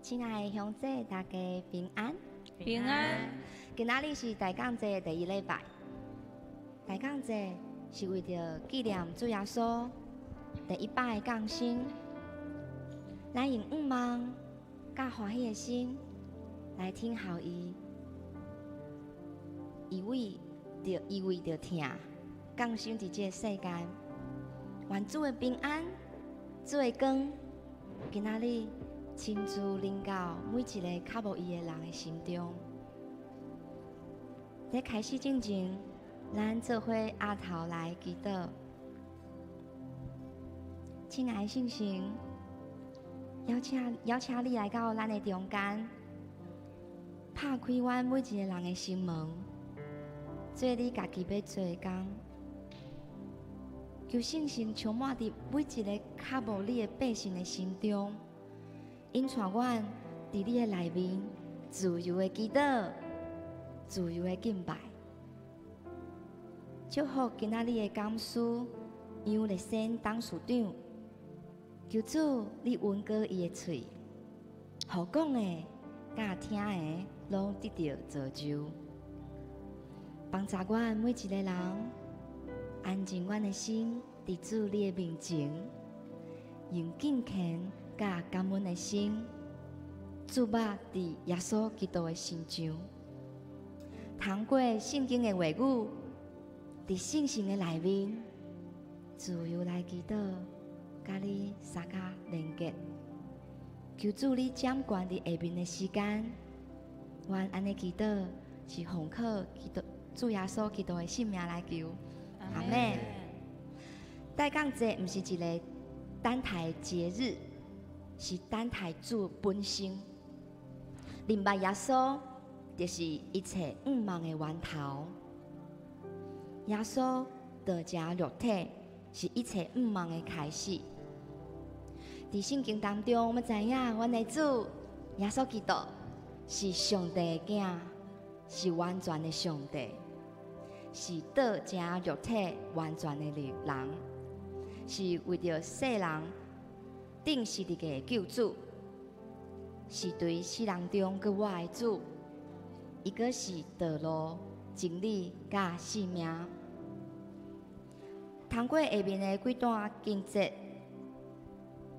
亲爱的兄弟，大家平安。平安。今仔日是大港节第一礼拜。大港节是为着纪念主耶稣第一摆的降生，咱用愿望甲欢喜的心来听候伊为着听降生伫这个世间，愿主的平安，主的光，今仔日亲自临到每一个较无伊的人的心中。在开始之前，咱做伙压头来祈祷。亲爱的圣神，邀请你来到咱的中间，拍开阮每一个人的心门，做你家己要做的工。求圣神充满伫每一个较无你的百姓的心中，引带阮伫你的内面自由的祈祷，自由的敬拜。祝福今仔日的讲师杨立先董事长，求主你稳过伊的喙，互讲的甲听的拢得到造就，帮助阮每一个人安静阮的心伫主你的面前，用敬虔甲感恩的心，注目伫耶稣基督的身上，通过圣经的话语，伫圣神的内面，自由来祈祷，甲你三脚连结。求主你掌管伫下面的时间，愿安尼祈祷是奉靠基督主耶稣基督的性命来求。阿门。大港节毋是一个等待的节日，是等待主本身。明白耶稣就是一切愿望的源头。耶稣道成肉体，是一切愿望的开始。伫圣经当中，我们知影，阮的主耶稣基督是上帝的囝，是完全的上帝，是道成肉体完全的人，是为着世人定是一个救主，是对世人中搁活的主，伊阁是道路、真理甲生命。通过下面的几段经节，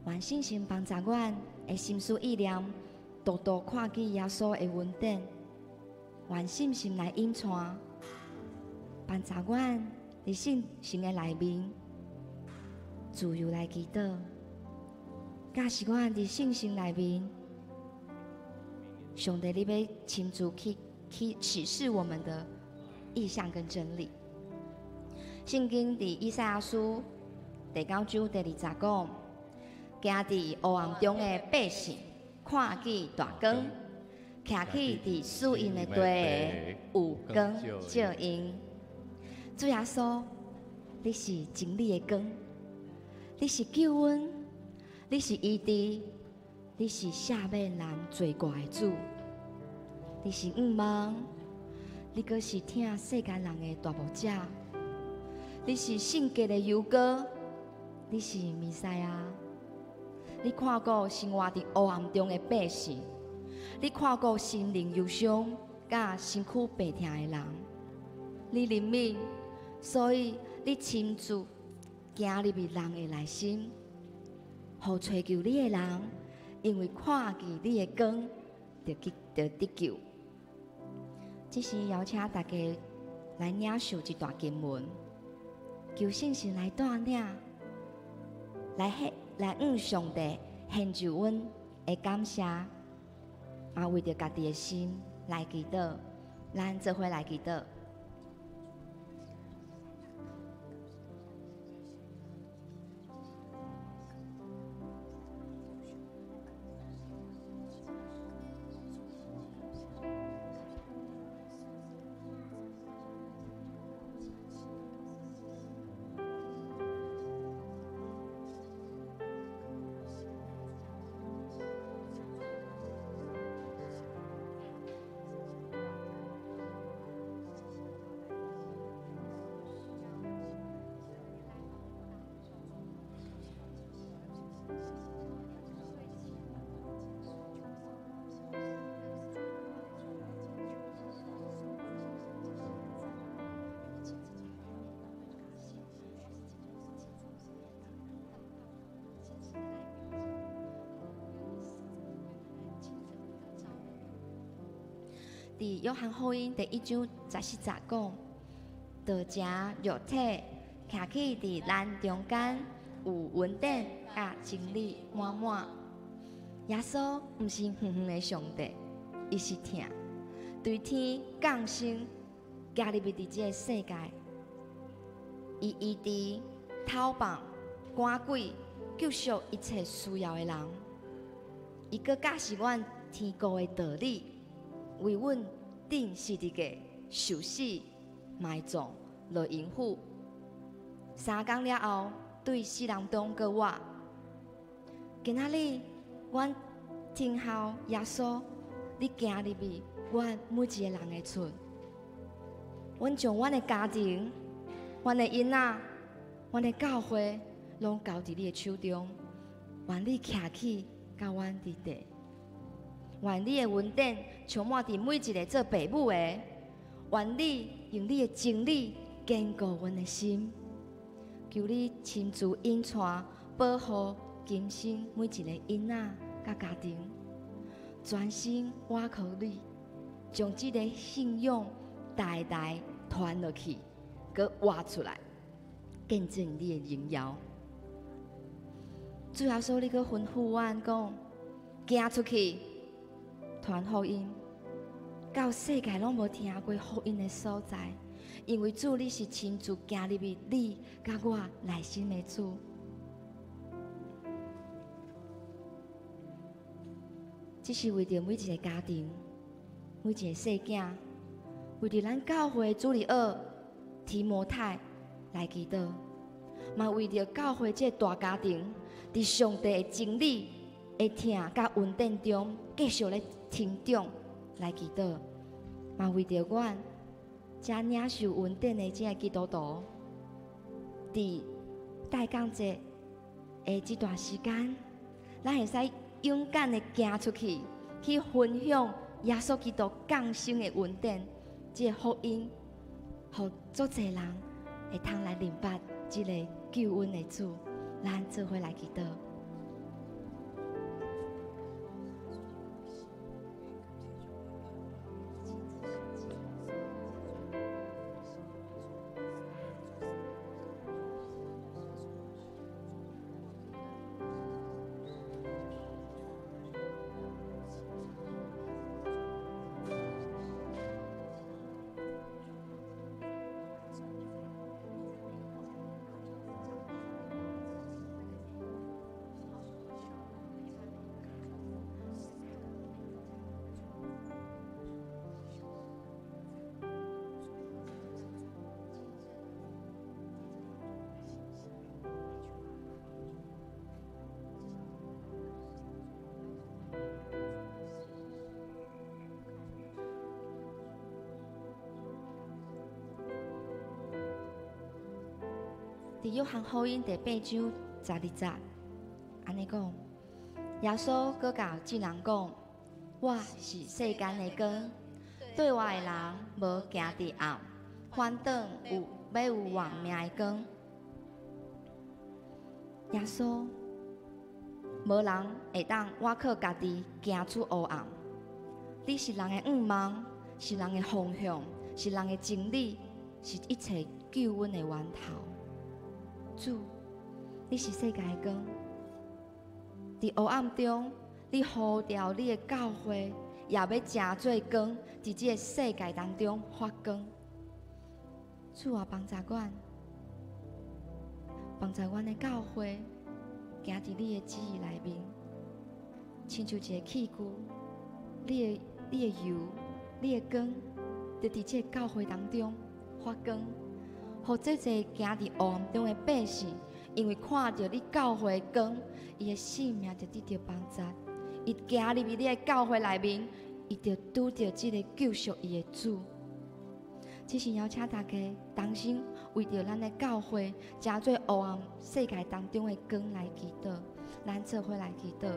愿圣神帮助阮的心思意念，多多看见耶稣的恩典，愿圣神来引带，帮助阮伫圣神的内面，自由来祈祷。假使阮伫圣神内面，上帝你要亲自去启示我们的意象跟真理。圣经伫以赛亚书第9章第20节讲：行伫黑暗中的百姓，看见大光，徛起伫死荫的地下，有光照因。主耶稣，你是真理的光，你是救恩，你是医治，你是赦免人罪过的主，你是愿望，你阁是疼世间人的大牧者。你是圣洁的油膏，你是弥赛亚。你看顾生活伫黑暗中的百姓，你看顾心灵忧伤甲身躯病痛的人，你怜悯，所以你亲自行入去人的内心，互追求你的人，因为看见你的光，就得救。这是邀请大家来领受一段经文。求圣神来带领，来向上帝献上阮的感谢，也为着家己的心来祈祷，咱做伙来祈祷。伫约翰福音第1章14节讲，道成肉体，徛起伫咱中间，有稳定甲真理满满。耶稣毋是远远的上帝，伊是疼，对天降生，加入伫即个世界，伊医治、讨棒、赶鬼，救赎一切需要的人。伊搁教示阮天国的道理，为阮定时日个受死、埋葬、落阴府。3天了后，对死人中搁活。今仔日，阮听候耶稣，你行入去阮每一个人的厝。阮将阮的家庭、阮的囡仔、阮的教会，拢交伫你的手中。愿你徛起，甲阮伫地。愿你的恩典充满伫每一个做父母的。愿你用你的真理坚固阮的心。求你亲自引带、保护今生每一个囡仔甲家庭，专心倚靠你，将这个信仰代代传落去，佮活出来，见证你的荣耀。主耶稣，你佮吩咐阮讲，行出去，传福音，到世界拢无听过福音的所在。因为主，你是亲自行入去，你甲我内心的主。这是为着每一个家庭、每一个细囝，为着咱教会的主日学提摩太来祈祷，嘛为着教会这大家庭，伫上帝的真理的疼甲稳定中，继续咧成长来祈祷，嘛为着阮。遮领受稳定的这个基督徒，伫待降节的这段时间，咱会使勇敢的行出去，去分享耶稣基督降生的稳定，这个福音，互足侪人会通来明白这个救恩的主。咱做伙来祈祷。伫约翰福音第8章12节，安尼讲，耶稣搁甲众人讲：“我是世间的光，对我的人无行伫暗，反倒要有活命的光。”耶稣无人会当我靠家己行出黑暗。你是人的仰望，是人的方向，是人的真理，是一切救恩的源头。主，你是世界的光，伫黑暗中，你呼召你的教会，也要成做光，伫这个世界当中发光。主啊，帮助阮，帮助阮的教会，行伫你的旨意内面，亲像一个器具，你的油，你的光，就伫这个教会当中发光。互这些行伫黑暗中的百姓，因为看到你教会的光，伊的性命就得到帮助。伊行入去你的教会内面，伊就拄到这个救赎伊的主。只是邀请大家同心，为着咱的教会，成做黑暗世界当中的光来祈祷。咱做伙来祈祷。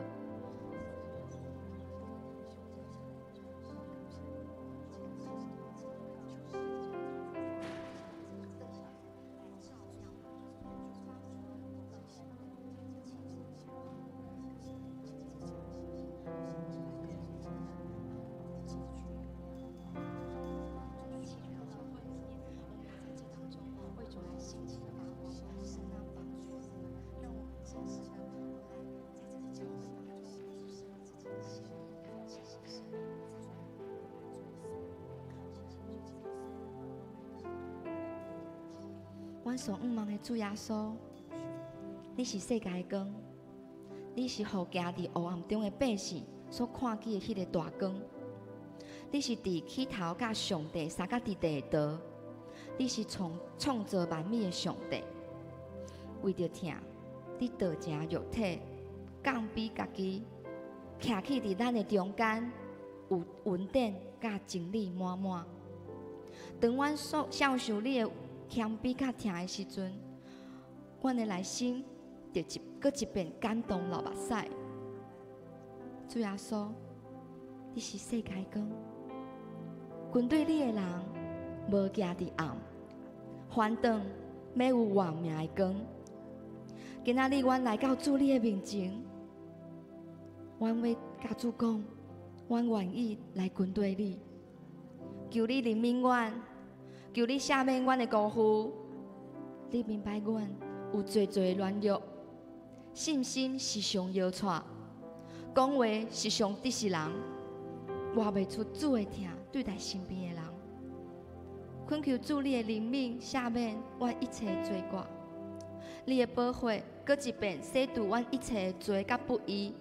阮上仰望的主耶稣，你是世界的光，你是互行伫黑暗中的百姓所看见的迄个大光。你是伫起头甲上帝三角伫地道，你是创造万物的上帝。为着听，你道成肉体，降卑家己，徛起伫咱的中间，有恩典甲真理满满。当阮享受你的谦卑甲疼的时阵，阮的内心就一遍感动流目屎。主耶稣，你是世界光，跟对你的人无行伫暗，反倒要有活命的光。今仔日阮来到主你的面前，阮要甲主讲，阮愿意来跟对你，求你怜悯阮，求你赦免阮的辜负。你明白阮有最最软弱，信心时常摇掣，讲话时常得失人，活袂出主的疼对待身边的人。恳求主你的怜悯赦免阮一切的罪过，你的保护搁一遍洗除阮一切的罪甲不义，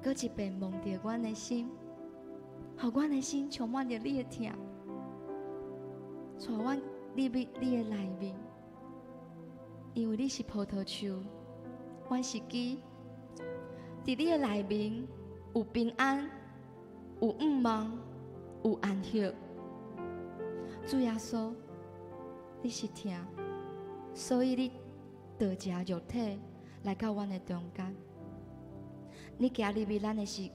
搁一遍摸着阮的心，互阮的心充满着你的疼，带阮入你的内面。因为你是葡萄树，阮是枝，伫你的内面有平安，有盼望，有安息。主耶稣，你是疼，所以你道成肉体来到阮的中间。你行入去咱的生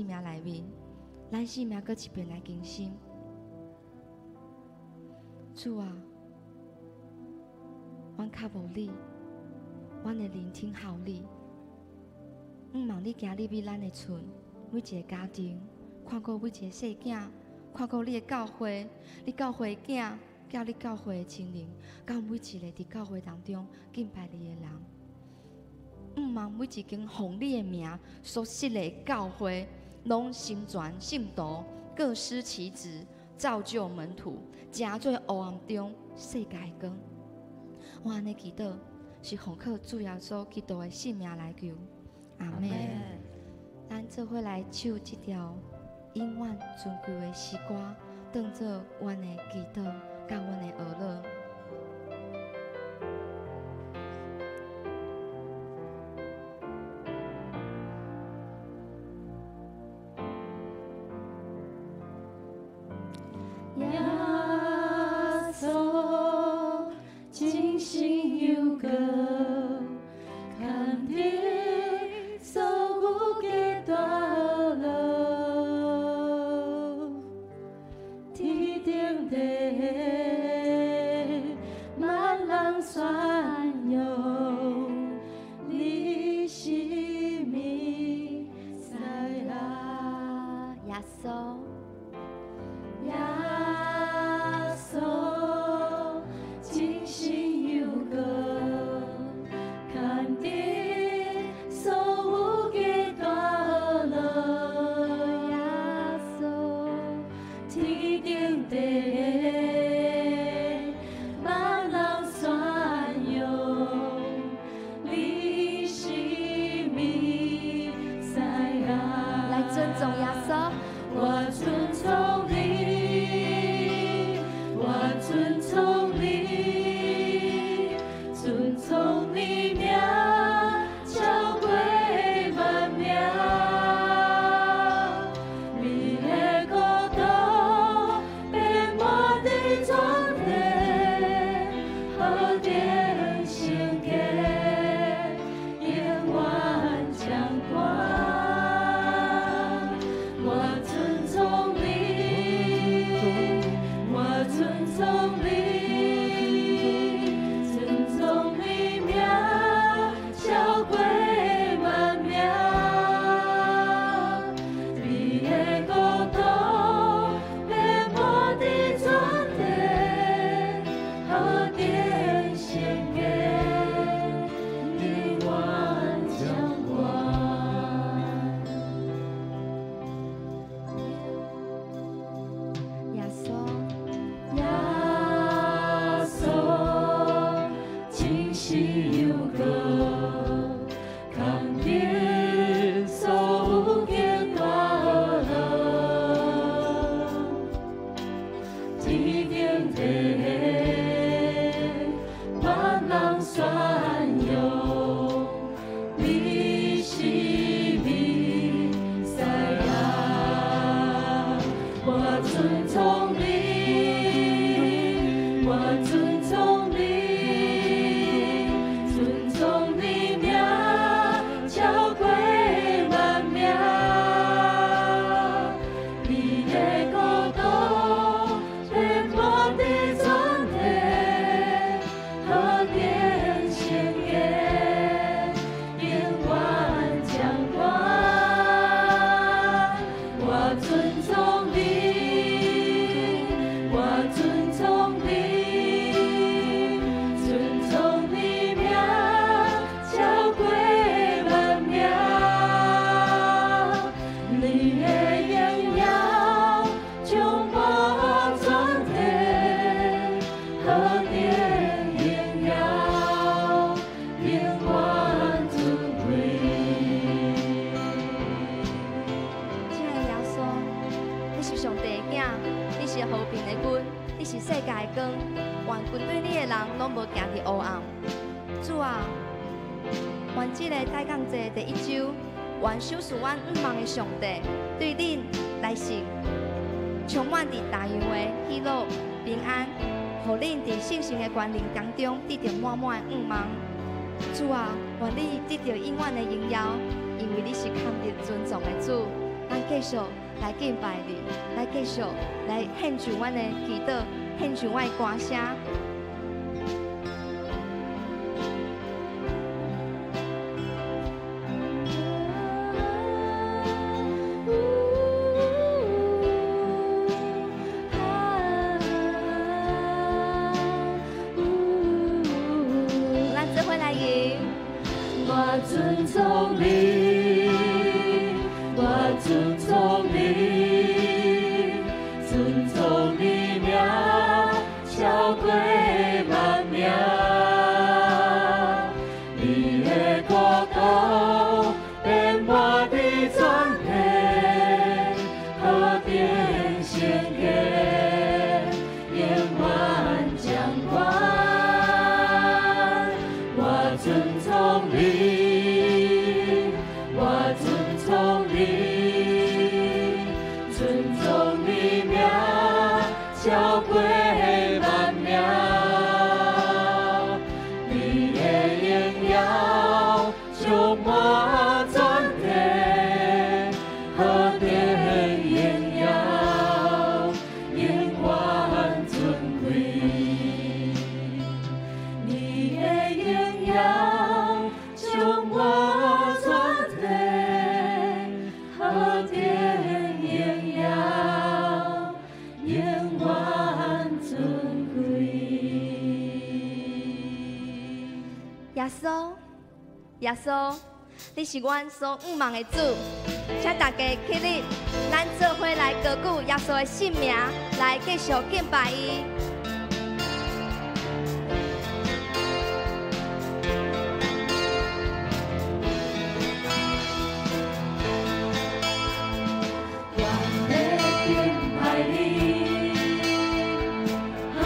命内面，咱生命搁一遍来更新。主啊，阮较无你，阮会聆听效你。望你行入去咱的厝，每一个家庭，看过每一个细囝，看过你的教会，你教会的囝，叫你教会的青年，到每一个伫教会当中敬拜你的人。望每一间奉你的名所设的教会，拢成全信徒，各司其职，造就门徒，成做黑暗中世界的光。我安尼祈祷，是奉靠主耶稣基督的性命来求，阿门。咱做伙来唱这条永远尊贵的诗歌，当作阮的祈祷，甲阮的学乐。我尊重。你的荣耀充满全地，何等荣耀，永远尊贵。亲爱的耶稣，你是上帝的囝，你是和平的君，你是世界的光，愿军对你的人拢无行伫黑暗。主啊，愿这个大港节第一周，愿守护阮五望的上帝对恁来信，充满伫大洋的喜乐、平安，互恁伫信心的关联当中得到满满的五望。主啊，愿你得到永远的荣耀，因为你是堪得尊重的主。咱继续来敬拜你，来继续来献上阮的祈祷，献上阮的歌声。咱做伙来吟。我尊重你，我尊重你，尊重你名超过万名。你的国度遍满的全地，何等圣洁，永远掌管。我尊重你，我尊重你，尊重你名超过万名。你的荣耀充满全地，何等荣耀，永远尊贵。你的荣耀充满全地，何等荣耀，永远尊贵。耶稣，耶稣，你是阮所五望的主，请大家起立，咱做伙来高举耶稣的圣名，来继续敬拜伊。我要敬拜你，和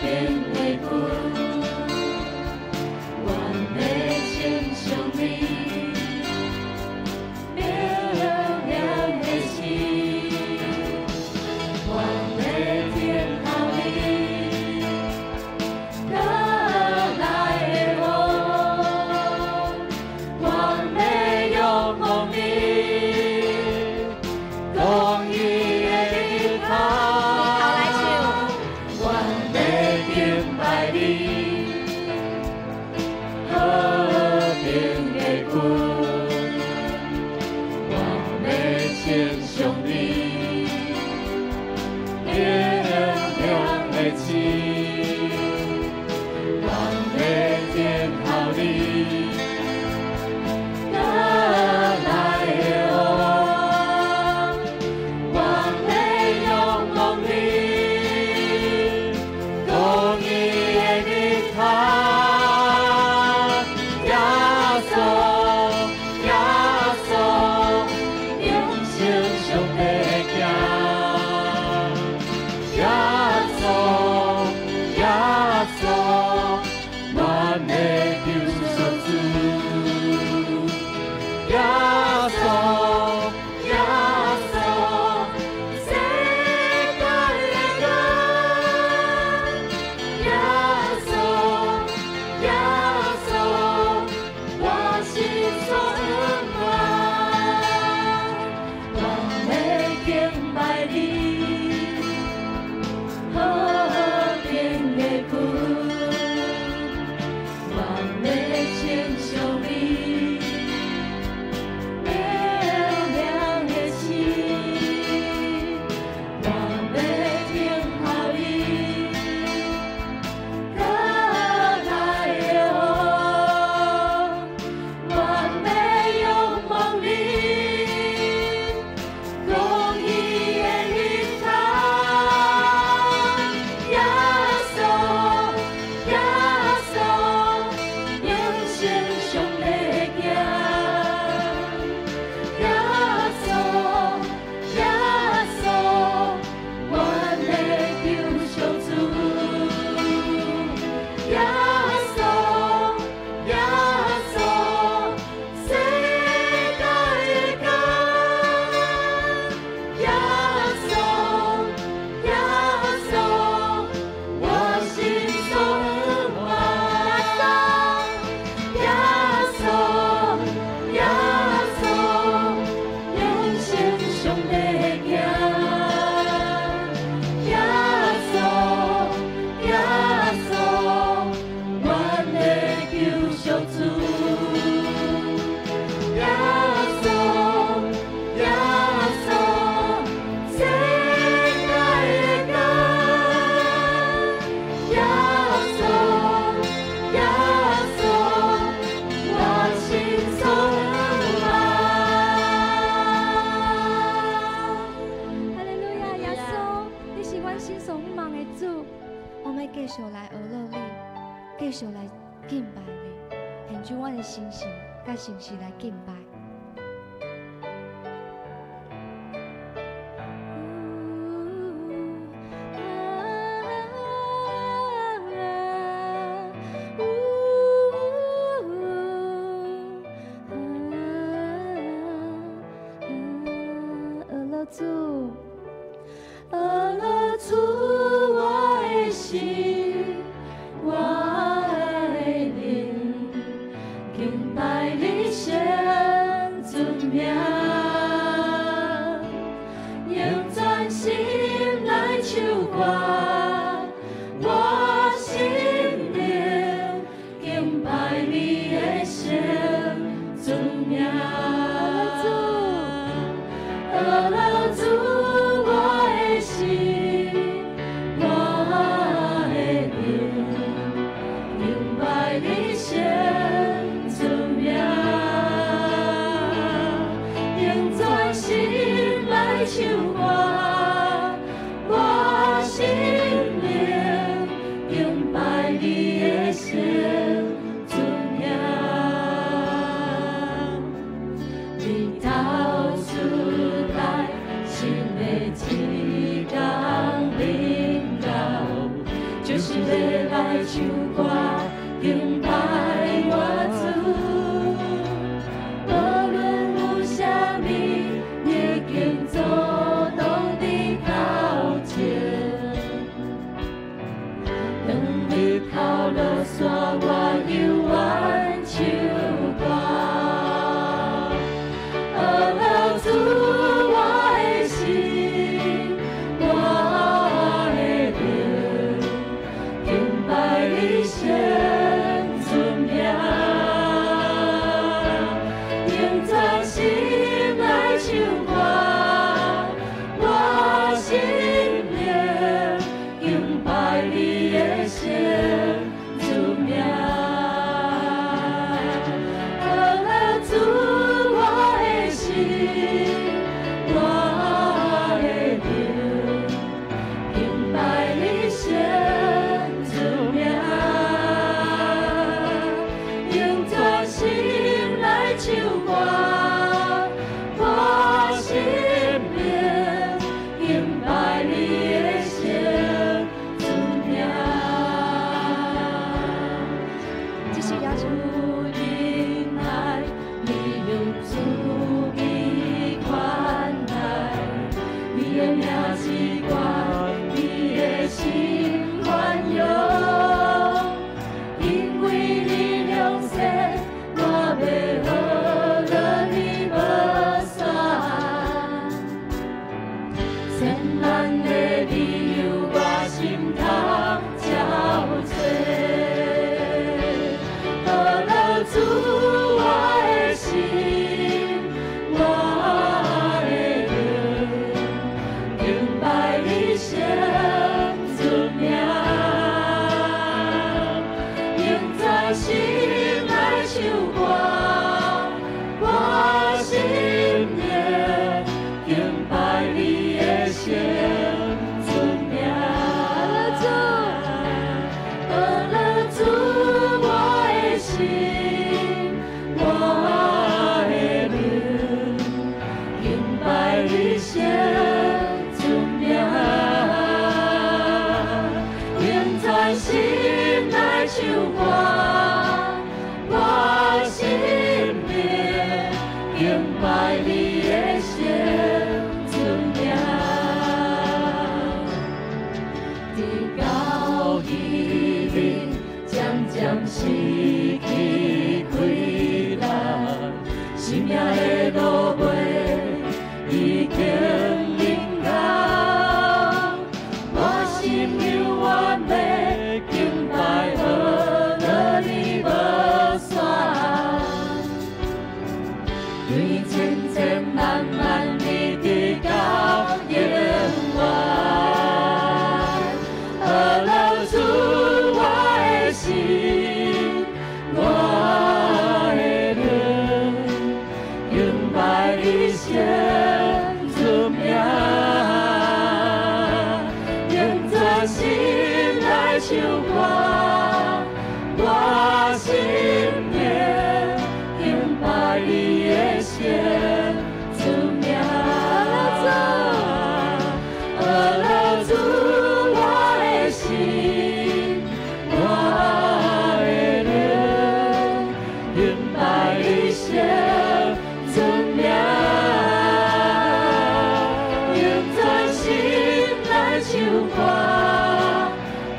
平的君，我要称颂你，明亮的心，我要听候你，得来的我，我要仰望你。公义的日头，我要敬拜你，和平的君，我要称颂你，明亮的星，我要听候你，得来的我。我要仰望你，公义的日头，耶稣，耶稣，永生上帝的继续来学乐你，继续来敬拜你，献出阮的心情，甲心事来敬拜。主，阿拉主，我的心，我的灵，敬拜你圣尊名，用全心来唱歌，我心灵敬拜你的圣尊名。阿拉主，我的心，我的灵，敬拜你圣尊名，用全心来唱歌，我心灵敬拜你的圣尊名，你逃出。新的一天临到，就是要来唱歌敬拜我主。无论有啥物逆境阻挡你头前，当日头落山，我犹原唱歌。阿拉主。一生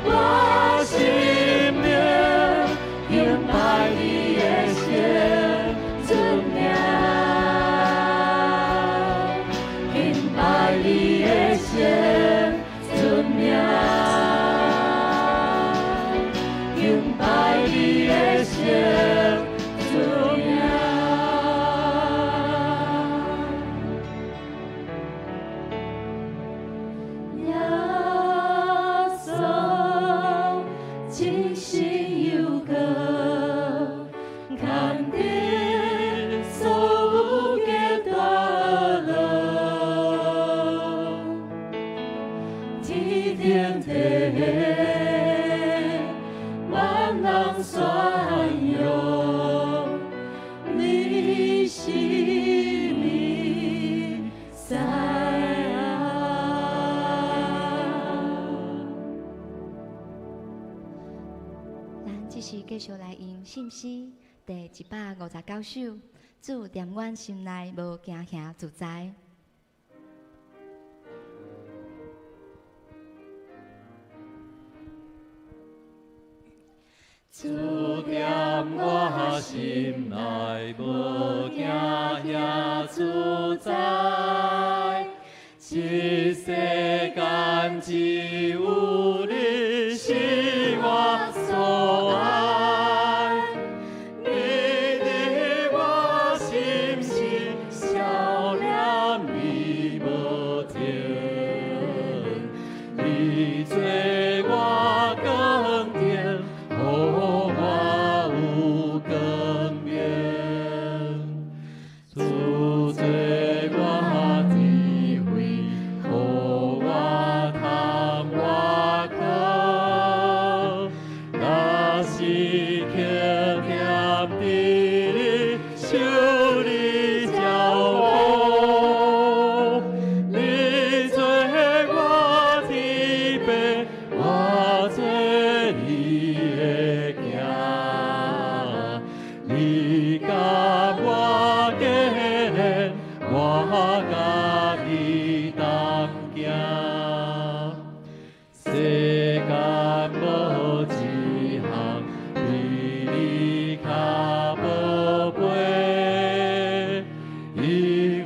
我生命敬拜你的神尊名，敬拜你的神尊名，敬拜你的神尊名。耶稣，真心有个，肯定所有的大乐，天顶地下，万人宣扬你是弥赛亚。咱这是继续来用信息第159首，主踮阮心内无惊吓自在。主踮我心内，无惊遐自在。这世间只有你是我所爱，你伫我心事，笑脸你无停，你做我光点。予我有光明，主做我智慧，予我通我靠。若是轻念伫你手里照顾，你做我天父，我做你的行，你甲我结连，我甲你同行。世间无一项比你较宝贝，因为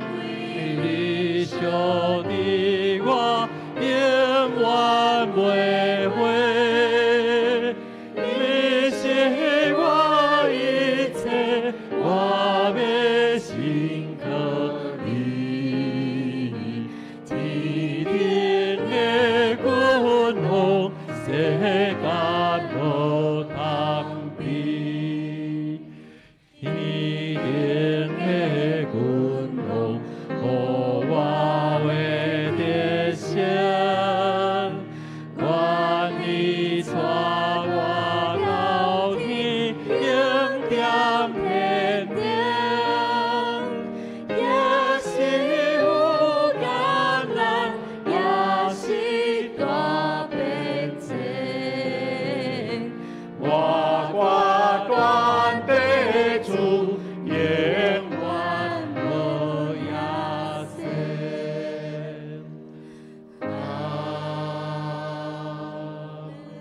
你属伫我永远袂毁。你是我一切，我要信靠你。天顶的君王，世间无通比。天顶的君王，予我话得胜，愿你带我到天，永踮天顶，也是有艰难，也是大变迁。我关地主，永远无亚线。阿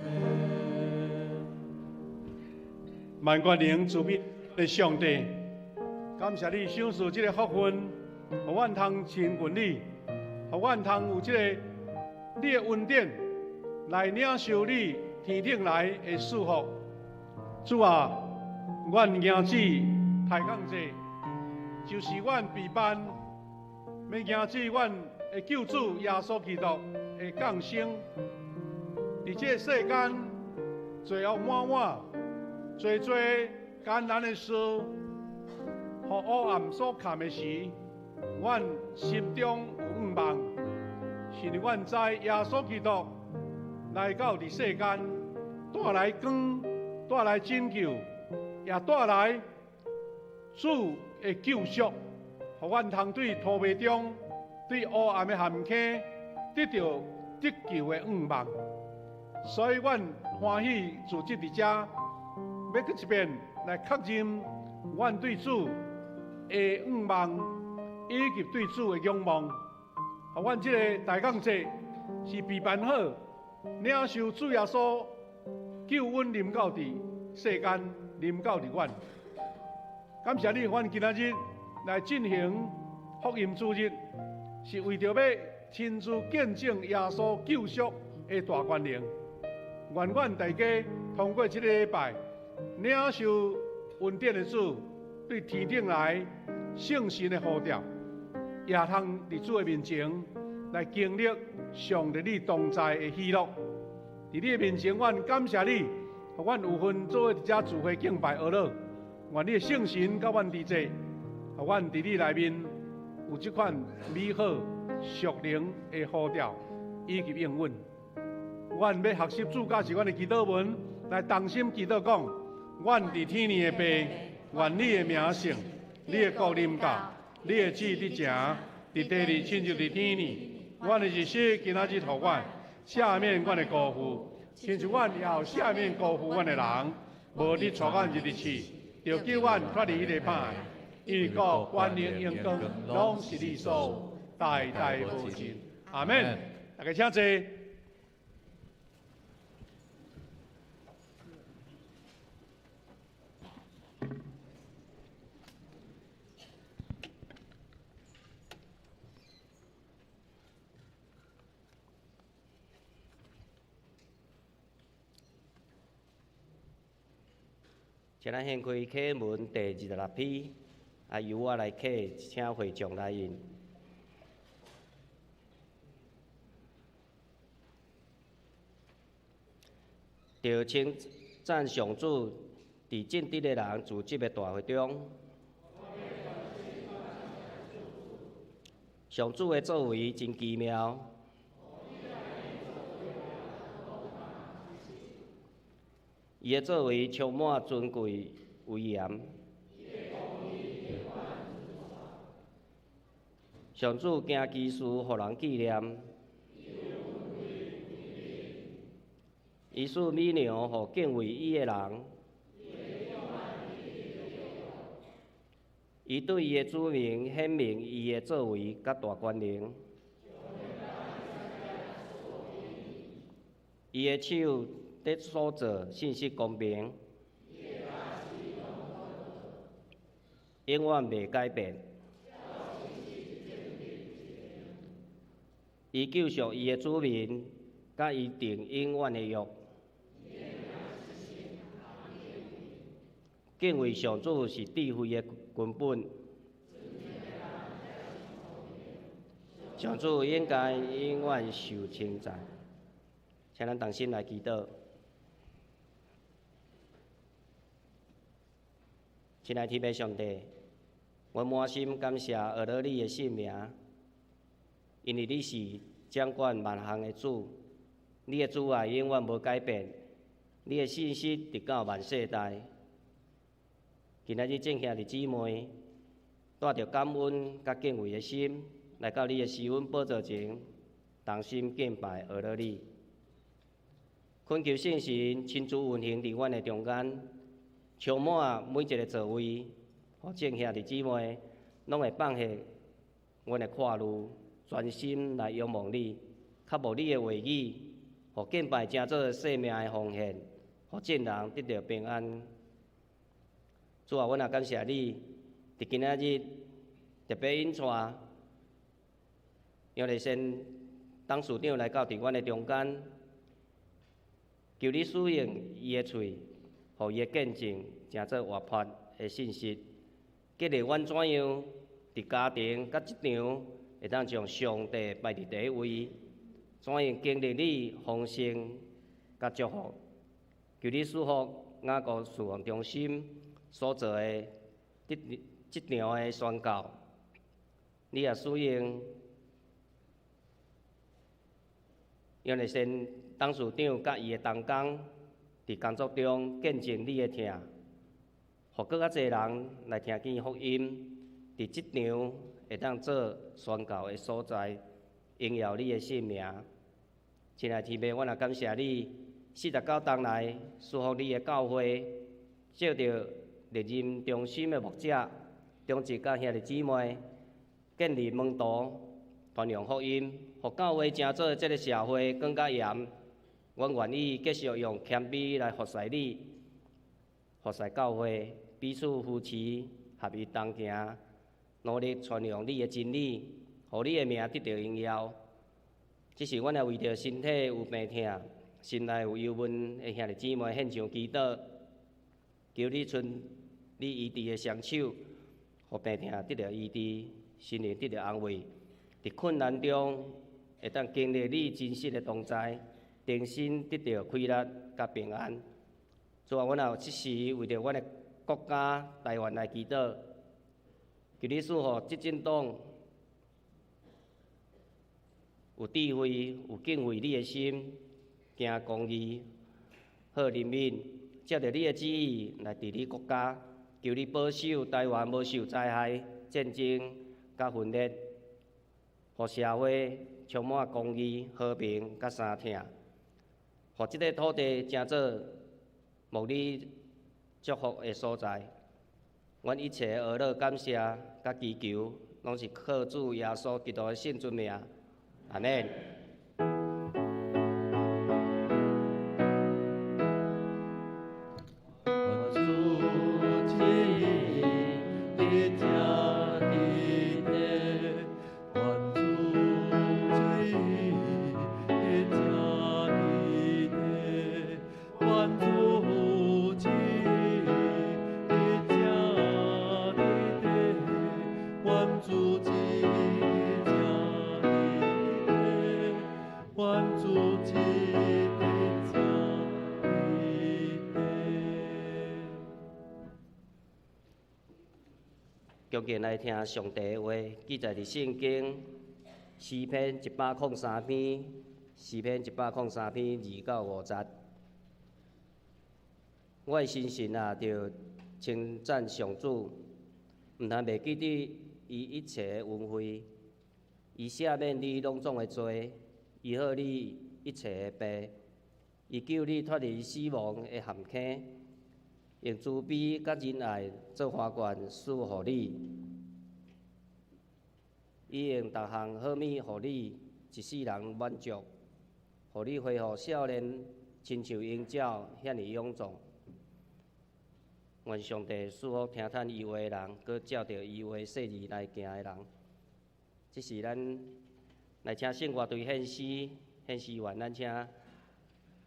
门。万国灵慈悲的上帝，感谢你赏赐这个福分，互阮通亲近你，互阮通有这个你的恩典来领受你天顶来的祝福。主啊，阮惊子抬杠者，就是阮备班，要惊子阮的救主耶稣基督的降生，伫这世间罪恶满满。做艰难的事，互黑暗所陷的时，阮心中有盼望，是因阮知耶稣基督来到伫世间，带来光，带来拯救，也带来主的救赎，互阮通对土地中、对黑暗的陷阱得到得救的盼望。所以，阮欢喜自即伫遮。要搁一遍来确认，阮对主的盼望以及对主的仰望，互阮这个大港节是被办好，领受主耶稣救恩临到伫世间，临到伫阮。感谢你，阮今仔日来进行福音主日，是为着要亲自见证耶稣救赎的大权能。愿阮大家通过这个礼拜，领受恩典的主对天顶来圣神的呼召，也通伫主的面前来经历上帝你同在的喜乐。伫你的面前，阮感谢你，互阮有份做伫遮聚会敬拜阿乐。愿你的圣神甲阮同在，互阮伫你内面有这款美好属灵的呼召以及应允。阮要学习主教是阮的祈祷文，来同心祈祷讲：阮伫天里的爸，愿你的名圣，你的国临到，你的旨伫成，伫地里亲像伫天里。阮的日息今仔日互阮，赦免阮的辜负，亲像阮也有赦免辜负阮的人，无你带阮入地去，就叫阮脱离迄个歹。因为国、权力、荣光，拢是你所有，代代无尽。阿门。大家请坐。请咱掀开启文第26篇，由我来启，请会众来引。着称赞上主，伫正直的人自这个大会中，上主的作为真奇妙。伊的作为充满尊贵威严，上主行奇事，互人纪念。伊使美良，互敬畏伊的人。伊对伊的子民显明伊的作为甲大权能。伊的手伫所做信息公平，永远袂改变。伊救赎伊的子民，甲伊定永远的约。敬畏上主是智慧的根本。上主应该永远受称赞。请咱同心来祈祷。亲爱天父上帝，我满心感谢学了你的圣名，因为你是掌管万项的主，你的主爱永远无改变，你的信息直到万世代。今仔日正兄弟姊妹，带着感恩甲敬畏的心，来到你的施恩宝座前，同心敬拜学了你。恳求圣神亲自运行伫阮的中间，充满每一个座位，互正兄弟姊妹拢会放下阮的跨路，专心来仰望你，较无你的话语，互敬拜成做生命的奉献，互众人得到平安。主啊，阮也感谢你，伫今仔日特别引带杨立先董事长来到伫阮的中间，求你使用伊的喙，互伊的见证成做活泼的信息，激励阮怎样伫家庭甲职场会当将上帝摆伫第一位，怎样经历你丰盛甲祝福。求你祝福雅各事奉中心所做的这场的宣告，你也使用杨立先董事长甲伊的同工伫工作中见证你的疼，互更较侪人来听见福音，伫这场会当做宣告的所在，荣耀你的圣名。亲爱天父，我也感谢你，49冬来赐福你的教会，借着历任中心的牧者、中职甲兄弟姊妹，建立门徒，传扬福音，互教会成做这个社会更加严。阮愿意继续用谦卑来服侍你，服侍教会，彼此扶持，合一同行，努力传扬你的真理，互你的名得到荣耀。这是阮也为着身体有病痛、心内有忧闷的兄弟姊妹献上祈祷，求你存你医治的双手，互病痛得到医治，心灵得到安慰，伫困难中会当经历你真实的同在。定心得到快乐甲平安。主啊，阮也有即时为着阮的国家台湾来祈祷，求你赐予执政党有智慧、有敬畏你的心，行公义，好人民，照着你的旨意来治理国家。求你保守台湾无受灾害、战争甲分裂，互社会充满公义、和平甲相听。互即个土地成做蒙你祝福的所在，阮一切的学乐感谢甲祈求，拢是靠主耶稣基督的圣尊名，阿门。恭敬来听上帝的话，记载伫圣经诗篇103篇，诗篇103篇2到5节。我的心神啊，着称赞上主，毋通袂记得伊一切的恩惠，伊赦免你拢总的罪，医好你一切的病，伊救你脱离死亡的陷阱。用慈悲甲仁爱做花冠赐予你，伊用逐项好物予你，一世人满足，予你恢复少年，亲像鹰鸟遐尼臃肿。愿上帝赐福听叹伊话的人，佮照着伊话说字来行的人。这是咱来请圣乐队献诗，献诗完，咱请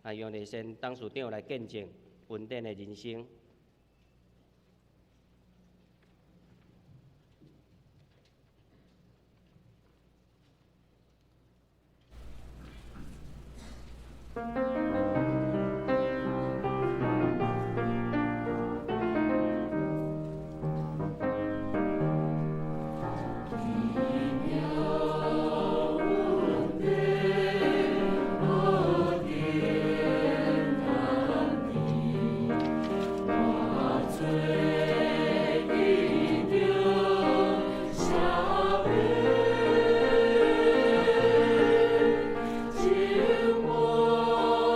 杨立先董事长来见证稳定的人生。我。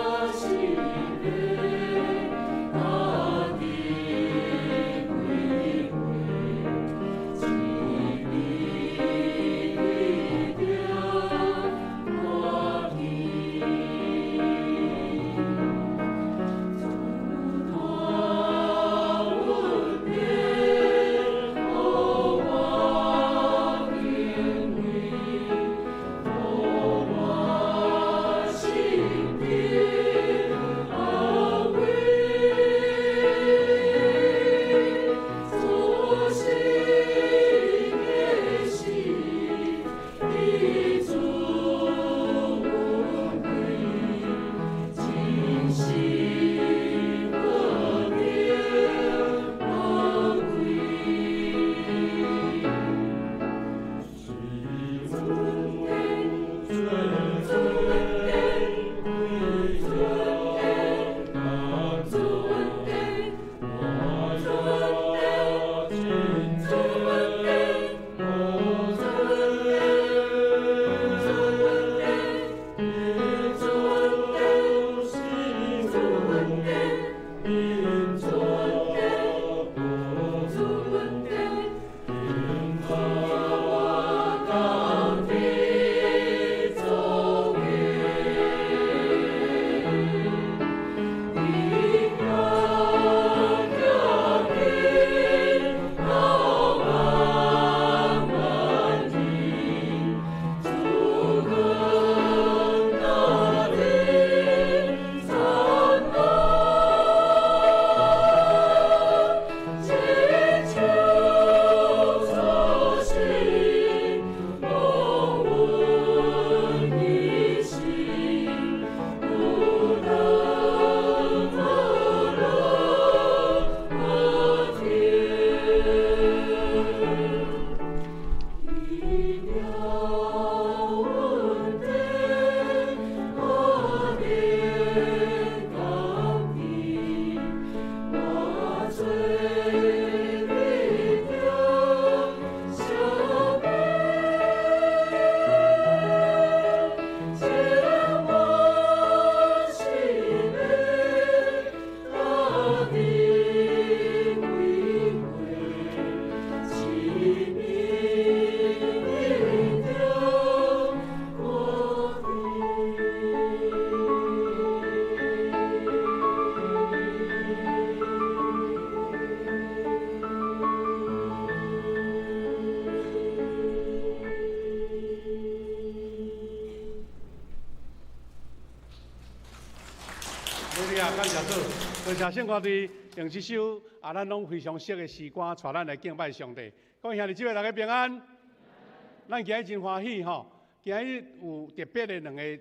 感谢主，多谢圣歌队用这首咱拢非常熟的诗歌，带咱来敬拜上帝。各位兄弟姊妹，大家平安。咱今日真欢喜吼，今日有特别的两个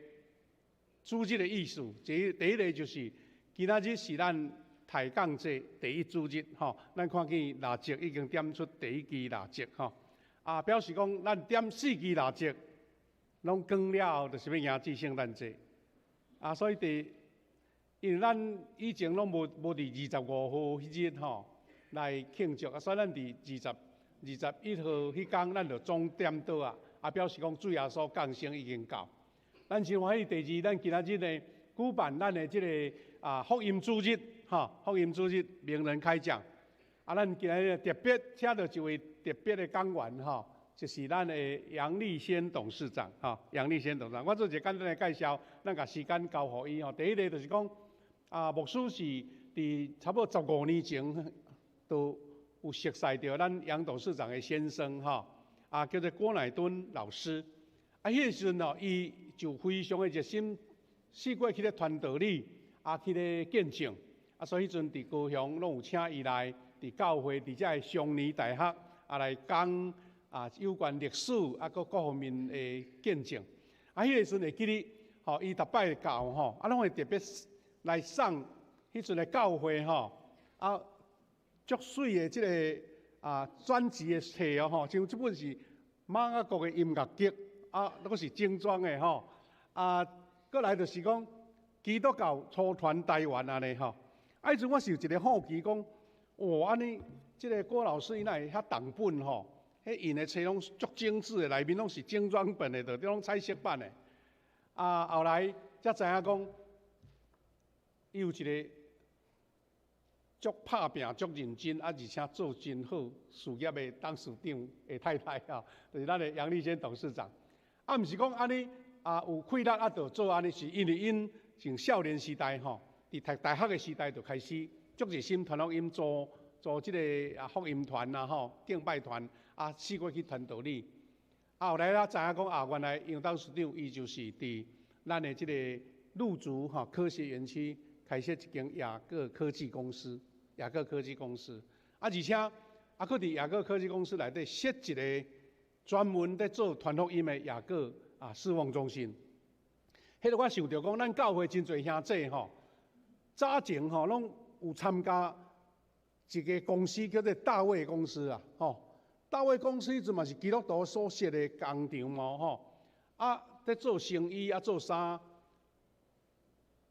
主日的意思。第一个就是今仔日是咱抬杠节第一主日吼，咱看见蜡烛已经点出第一支蜡烛吼，表示讲咱点4支蜡烛，拢光了后，就是要迎接圣诞节。所以因为咱以前拢无伫25号迄日吼来庆祝，所以咱伫21号迄天，咱就总点倒表示讲主耶稣降生已经到。咱真欢喜，第二，咱今仔日呢举办咱的即个福音主日福音主日名人开讲。咱今日特别请到一位特别的讲员就是咱的杨立先董事长杨立先董事长，我做一个简单的介绍，咱把时间交互伊第一个就是讲牧师是伫差不多15年前都有熟悉到咱杨董事长的先生叫做郭乃敦老师。迄个时阵伊就非常的热心，试过去咧传道理去咧见证所以迄阵伫高雄拢有请伊来伫教会伫遮商年大学来讲有关历史各方面的见证。迄个时阵会记哩伊逐摆教拢会特别来送迄阵的教会足水的即个专辑的册像即本是马雅国的音乐剧都是精装的过来就是讲基督教初传台湾安尼迄阵我是有一个好奇讲，安尼即个郭老师伊哪会遐重本迄印的册拢足精致的，内面拢是精装本的，就拢彩色版的。后来才知影讲，伊有一个足拍拼、足认真，而且做真好事业的董事长的太太就是咱的杨立先董事长。毋是讲安尼有气力就做安尼，是因为因从少年时代伫读大学的时代就开始足热心传福音，做即个福音团敬拜团试过去传道理。后来知影讲原来杨董事长伊就是伫咱的即个陆竹科学园区开设一间雅各科技公司，而且佫伫雅各科技公司内底设一个专门在做传福音的雅各侍奉中心。迄个我想着讲，咱教会真侪兄弟早前拢有参加一个公司叫做大卫公司大卫公司迄阵嘛是基督徒所设的工厂嘛在做生意做啥？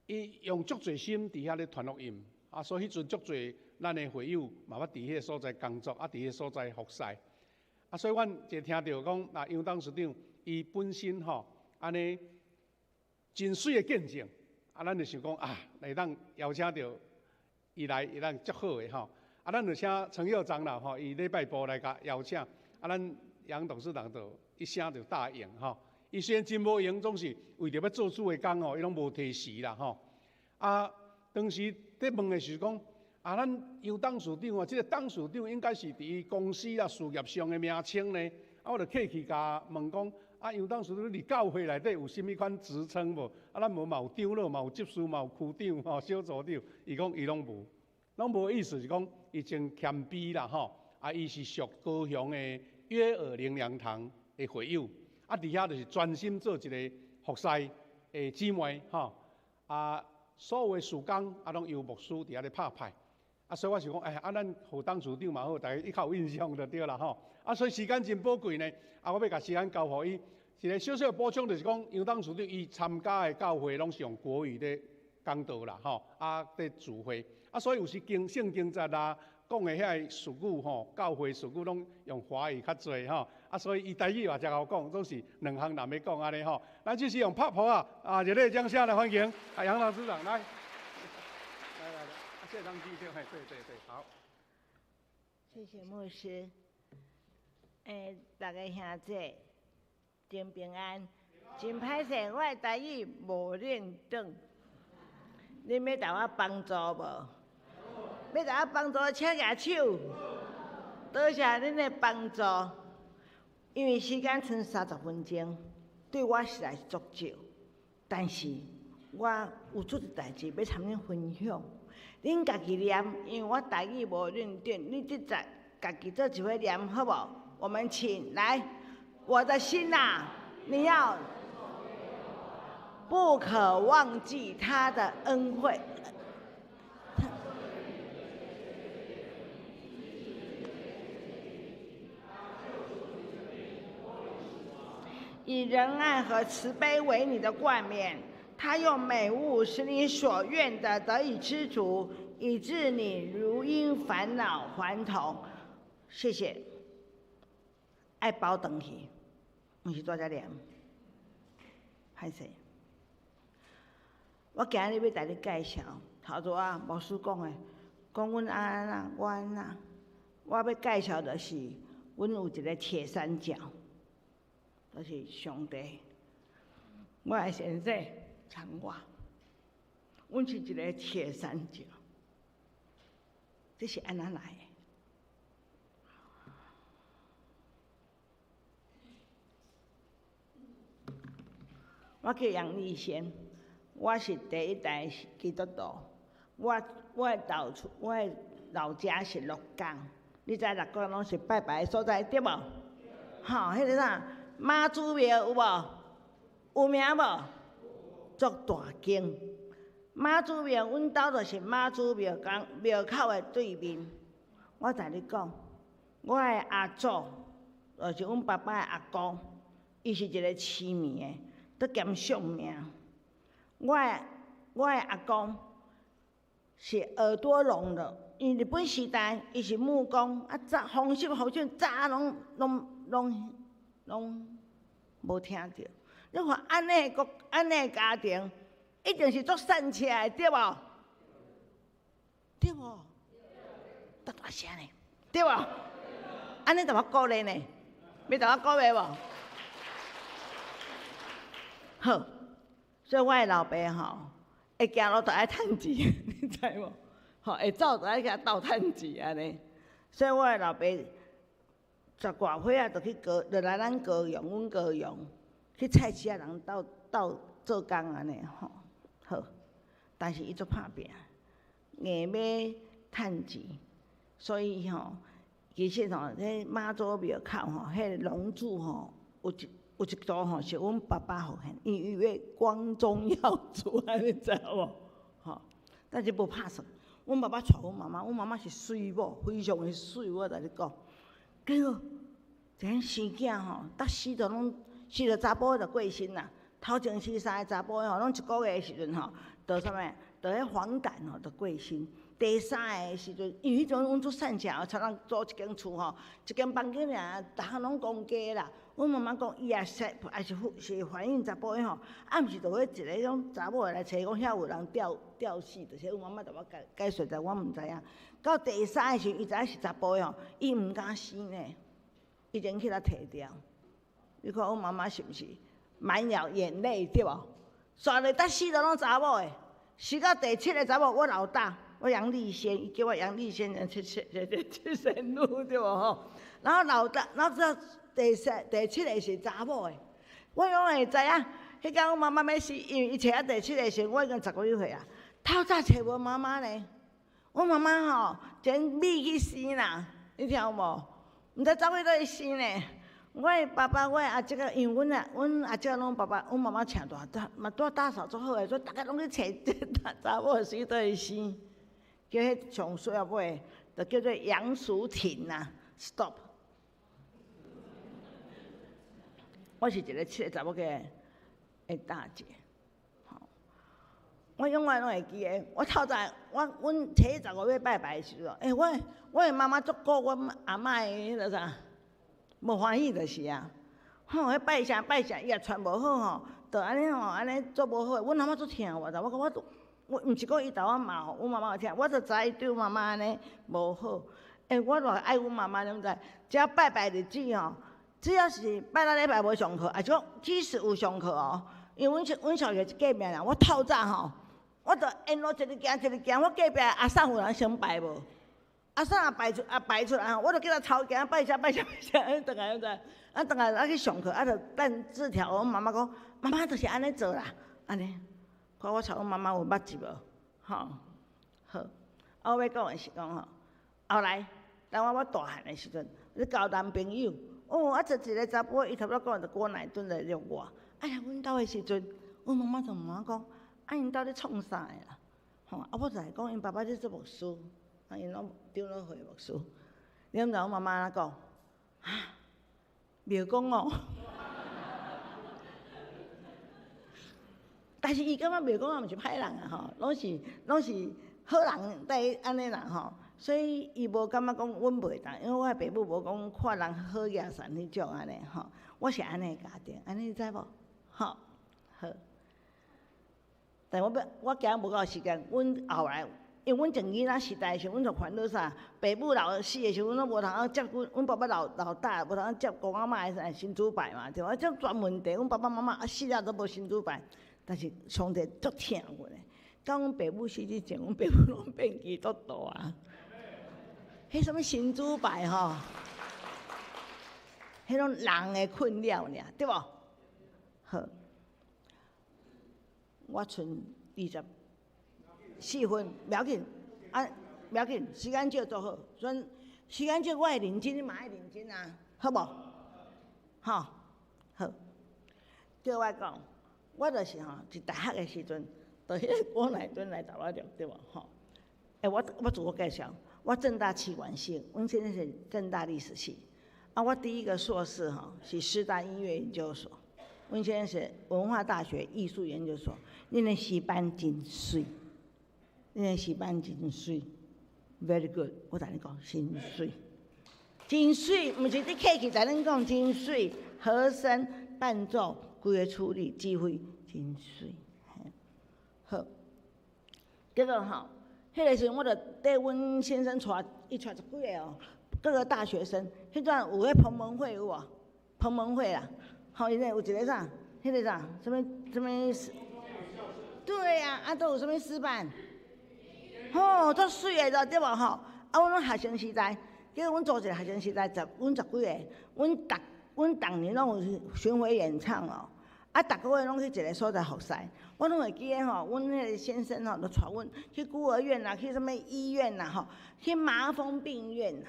伊用足侪心伫遐咧传福音所以迄阵足侪咱的会友嘛捌伫迄个所在工作伫迄个所在服侍所以阮就听到讲杨董事长伊本身安尼真水的见证咱就想讲会当邀请到伊来，伊咱足好的咱就请陈佑章啦伊礼拜部来甲邀请咱杨董事长就一声就答应伊虽然真无闲，总是为着要做主的工伊拢无提时啦当时在问的时讲咱杨董事长即个董事长应该是伫公司事业上的名称呢我就客气甲问讲杨董事长伫教会内底有甚物款职称无？咱无嘛有长老，嘛有执事，嘛有区长小组长。伊讲伊拢无，意思是讲伊真谦卑啦伊是属高雄的约尔灵粮堂的会友伫遐就是专心做一个服侍的姊妹所有的事工拢由牧师伫遐咧拍派所以我想讲咱互董事长嘛好，大家伊较有印象就对啦所以时间真宝贵呢我要甲时间交互伊。一个小小的补充就是讲，杨董事长伊参加的教会拢是用国语咧讲道啦咧聚会所以有时圣经节讲的遐事句教会事句拢用华语较侪所以伊台语嘛真好讲，总是两项人要讲安尼咱就是用拍谱热烈掌声来欢迎杨董事长来，谢张记对，好，谢谢牧师。大家兄弟真平安，真歹势，我的台语无认准，恁要甲我帮助无？要甲我帮助，请举手。多谢恁的帮助，因为时间剩30分钟，对我实在是足少，但是我有出一代志要参恁分享，恁家己念，因为我台语无认准，恁即在家己做一回念好无？我们请来，我的心啊，你要不可忘记他的恩惠。以仁爱和慈悲为你的冠冕，他用美物使你所愿的得以知足，以致你如因烦恼还童。谢谢。爱包回去，毋是大家念，歹势。我今日要带你介绍，头拄啊，牧师讲的，讲阮安那，我安那，我要介绍的是，阮有一个铁三角。就是上帝，我的先生参我，阮是一个铁三角，这是安怎来的？我叫杨丽仙，我是第一代基督徒，我的老家是鹿港，你知鹿港拢是拜拜的所在对无？吼，迄个啥？妈祖庙有无？有名无？足大间。妈祖庙，阮兜就是妈祖庙庙口的对面。我甲你讲，我的阿祖，就是阮爸爸的阿公，伊是一个痴迷的，伫兼相命。我的阿公是耳朵聋的，因日本时代伊是木工，早风湿好像早拢无听到。你看安尼家庭，一定是足善起来，对无？对无？大大声呢，对无？安尼就我鼓励呢，要甲我鼓励无？好，所以我的老爸吼，会行路就爱趁钱，你知无？吼，会走就爱去斗趁钱安尼。所以我的老爸。十外岁啊，就来咱高雄，阮高雄去菜市仔人斗做工安尼吼，好。但是伊足拍拼，硬要趁钱，所以吼，其实吼，迄妈祖庙口吼，迄个龙柱吼，有一组吼是阮爸爸互现，因为光宗耀祖安尼知无？吼，但是无拍算。阮爸爸娶阮妈妈，阮妈妈是水某，非常的水，我甲你讲。结果，一个生囝吼，搭死着查甫就过身啦。头前生3个查甫吼，拢1个月的时阵吼，就啥物，就迄黄疸吼，就过身。第3个的时阵，因为迄阵阮做善社，才通租一间厝吼，一间房间尔，逐项拢公家啦。阮妈妈讲，伊也是怀孕查甫的吼，暗时就会一个种查某来找讲，遐有人吊死，就是阮妈妈甲我解说者，我毋知影。到第3个时，伊知影是查甫的吼，伊毋敢生呢，伊前去甲摕掉。你看阮妈妈是毋是满了眼泪对无？煞咧搭死都拢查某的，死到第7个查某，我老大，我杨丽仙，伊叫我杨丽仙人出生路对无吼？然后老大，然后到第7个是查某的，我永远会知影。迄天阮妈妈要死，因为伊找啊第7个时，我已经10几岁啊，透早找无妈妈呢。阮妈妈吼，前米去生啦，你听有无？毋知走去倒去生呢。我的爸爸，我的阿叔啊，因为阮阿叔拢爸爸，阮妈妈请大嘛带大嫂足好诶，所以大家拢去找查某死倒去生。叫迄上水啊尾，就叫做杨淑婷呐 ，stop。我是一个7个查某个的大姐。我永远拢会记诶。我透早，阮初一15要拜拜的时候，我的妈妈足顾阮阿嬷的迄个啥，无欢喜就是啊。吼，迄拜啥，伊也传无好吼，就安尼吼，安尼做无好。阮阿嬷足疼我，但我毋是讲伊甲我骂吼，阮妈妈有听，我就知伊对阮妈妈安尼无好。我偌爱阮妈妈，你毋知？只要拜拜日子吼，只要是拜六礼拜无上课，啊是讲即使有上课哦，因为阮小学一隔壁啦，我透早吼。我就沿路一直行，我隔壁阿嫂有人先拜无？阿嫂也拜出来，我就叫他抄行拜下，安尼倒来，倒来去上课，就等字条。我妈妈讲，妈妈就是安尼做啦，安尼。看我朝阮妈妈有捌字无？吼，好。我要讲的是讲吼，后来当我大汉的时阵，咧交男朋友，做一个查甫，伊差不多讲着过来蹲来约我。哎呀，阮兜的时阵，阮妈妈就问我讲，因兜咧创啥的啦？吼，我就来讲，因爸爸咧做牧师，因拢长老会牧师。你毋知阮妈妈安怎讲？袂讲哦。但是伊感觉袂讲也毋是歹人啊吼，拢是好人在安尼啦吼，所以伊无感觉讲阮袂当，因为我爸母无讲看人好野善迄种安尼吼，我是安尼家庭，安尼你知无？吼，好。但我今日无够时间，阮后来，因为阮前囡仔时代的时，阮就烦恼啥？爸母老死的时，阮都无通接阮爸爸老大，无通接公阿嬷的新主拜嘛，对无？这专门地，阮爸爸妈妈死了都无新主拜。但是上帝足疼阮的，到阮爸母死之前，阮爸母拢变基督徒啊。迄什么神主牌吼，迄种人的困扰尔，对无？好，我剩24分，不要紧，不要紧，时间少就好。所以时间少，我会认真，你嘛爱认真啊，好无？好，好，对我讲。我就是吼，是大学的时阵，就迄个郭乃敦来找我聊，对无吼？我自我介绍，我政大气管系，阮现在是政大历史系。我第一个硕士吼是师大音乐研究所，阮现在是文化大学艺术研究所。恁的戏班真水，恁的戏班真水 ，very good。我同你讲，真水，真水，毋是你客气，在恁讲真水，和声伴奏。规个处理机会真水，好。结果吼，迄个时阵我就缀阮先生带伊带10几个哦，各个大学生。迄阵有迄彭文慧有无？彭文慧啦，吼，因为有一个啥，迄个啥，什么？对啊，都有什么师范？吼，足水的咯，对无吼？阮拢学生时代，结果阮组一个学生时代，阮10几个，阮逐年拢有巡回演唱哦。逐个月拢去一个所在服侍，我拢会记得吼，阮迄个先生吼，就带阮去孤儿院啦，去什么医院啦，吼，去麻风病院啦，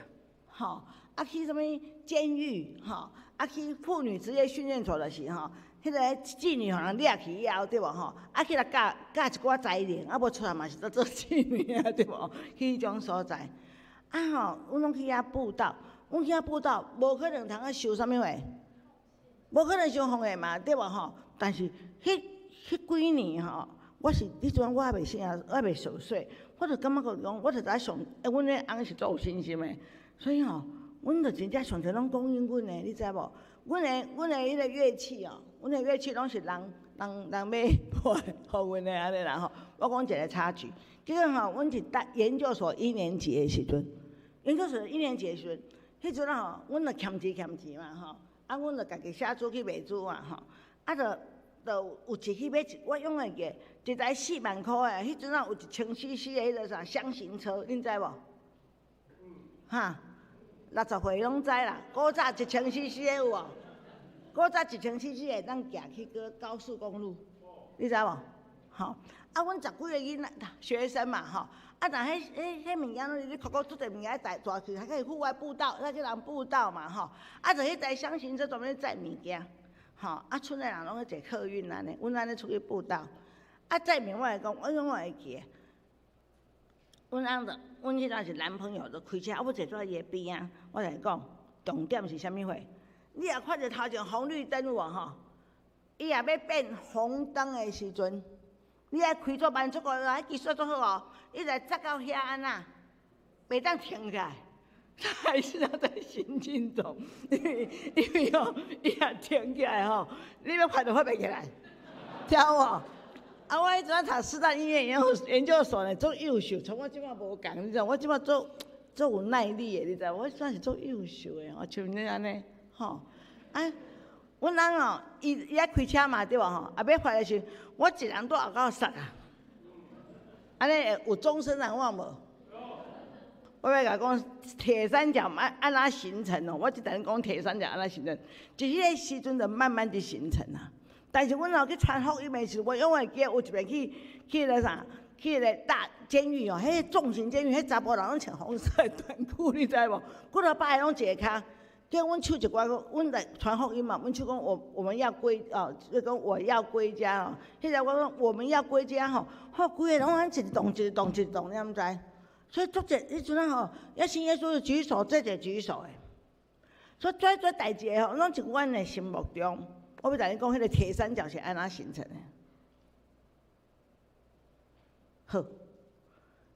吼，去什么监狱，吼，去妇女职业训练所就是吼，迄个妓女互人掠去以后，对无吼，去来教一寡才能，无出来嘛是做妓女啊，对无？去迄种所在，吼，阮拢去遐布道，阮去遐布道，无可能通受啥物话。无可能相逢的嘛，对无吼？但是迄几年吼，我是迄阵我还袂生啊，我还袂熟睡，我就感觉讲，我就知上，阮的翁是足有信心的，所以吼，阮就真正上帝拢供应阮的，你知无？阮的迄个乐器哦，阮的乐器拢是人要买互阮的安尼啦吼。我讲一个插曲，结果吼，阮是研究所1年级的时阵，研究所1年级的时阵，迄阵吼，阮就欠钱嘛吼。阮就家己写书去卖书嘛吼，就有一去买我永远记，一台4万块的，迄阵有1000cc 的迄个啥箱型车，恁知无？哈，60岁拢知啦。古早1000cc 的有无？古早1000cc 的当行去过高速公路，你知无？吼，阮10几个囡仔学生嘛吼。但迄物件拢你考足侪物件带去，还可以户外步道，还去人步道嘛吼。就迄台箱型车专门载物件，吼。村内人拢去坐客运安尼，阮安尼出去步道。载物我来讲，我永远会记。阮迄阵是男朋友就开车，我坐在伊的边啊。我来讲，重点是啥物货？你若看着头前红绿灯有无吼？伊若要变红灯的时阵。你爱开足慢足个，迄技术足好哦。伊来扎到遐安那，袂当停下来，还是要在行进中。因为吼，伊若停起来吼，你要快就快袂起来，听有无？我迄阵读师大音乐研究所呢，足优秀，从我即摆无共，你知？我即摆足有耐力的，你知？我算是足优秀的，像你安尼，吼，阮人哦，伊爱开车嘛，对无吼？要回来时，我一人都后口塞啊。安尼有终身难忘无？我要甲讲铁三角安怎形成哦？我就等于讲铁三角安怎形成，就迄个时阵就慢慢地形成啊。但是阮去传福音的时候，我永远记得有一遍去迄个啥，去迄个大监狱哦，迄重刑监狱，迄查甫人拢穿红色的短裤，你知无？骨头摆拢一个骹。叫阮唱一歌，阮来传福音嘛。阮唱讲我们要归哦，就讲我要归家哦。迄个我讲我们要归家吼，好规个拢安一动一动一动，你毋知？所以足者迄阵啊吼，要信耶稣举手，这就举手的。所以做代志吼，拢从阮的心目中，我要甲你讲，迄个铁三角是安怎形成的？好，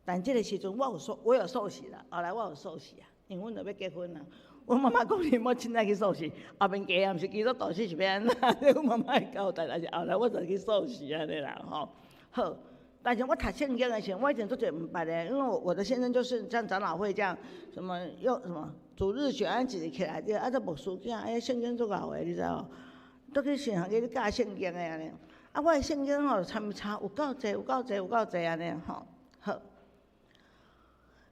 但这个时阵我有受洗了，后来我有受洗啊，因为阮就要结婚了。我妈妈讲你莫凊彩去受洗，后面家也毋是基督徒，是要安怎？我妈妈会交代，但是后来我就去受洗安尼啦吼。好，但是我读圣经的时候，我以前做侪唔捌的，因为我的先生就是像长老会这样，什么又什么主日学安一日起来，啊，这牧师囝，哎，圣经做老的，你知无？都去神学去教圣经的安尼。啊，我的圣经吼差有够济安尼吼。好，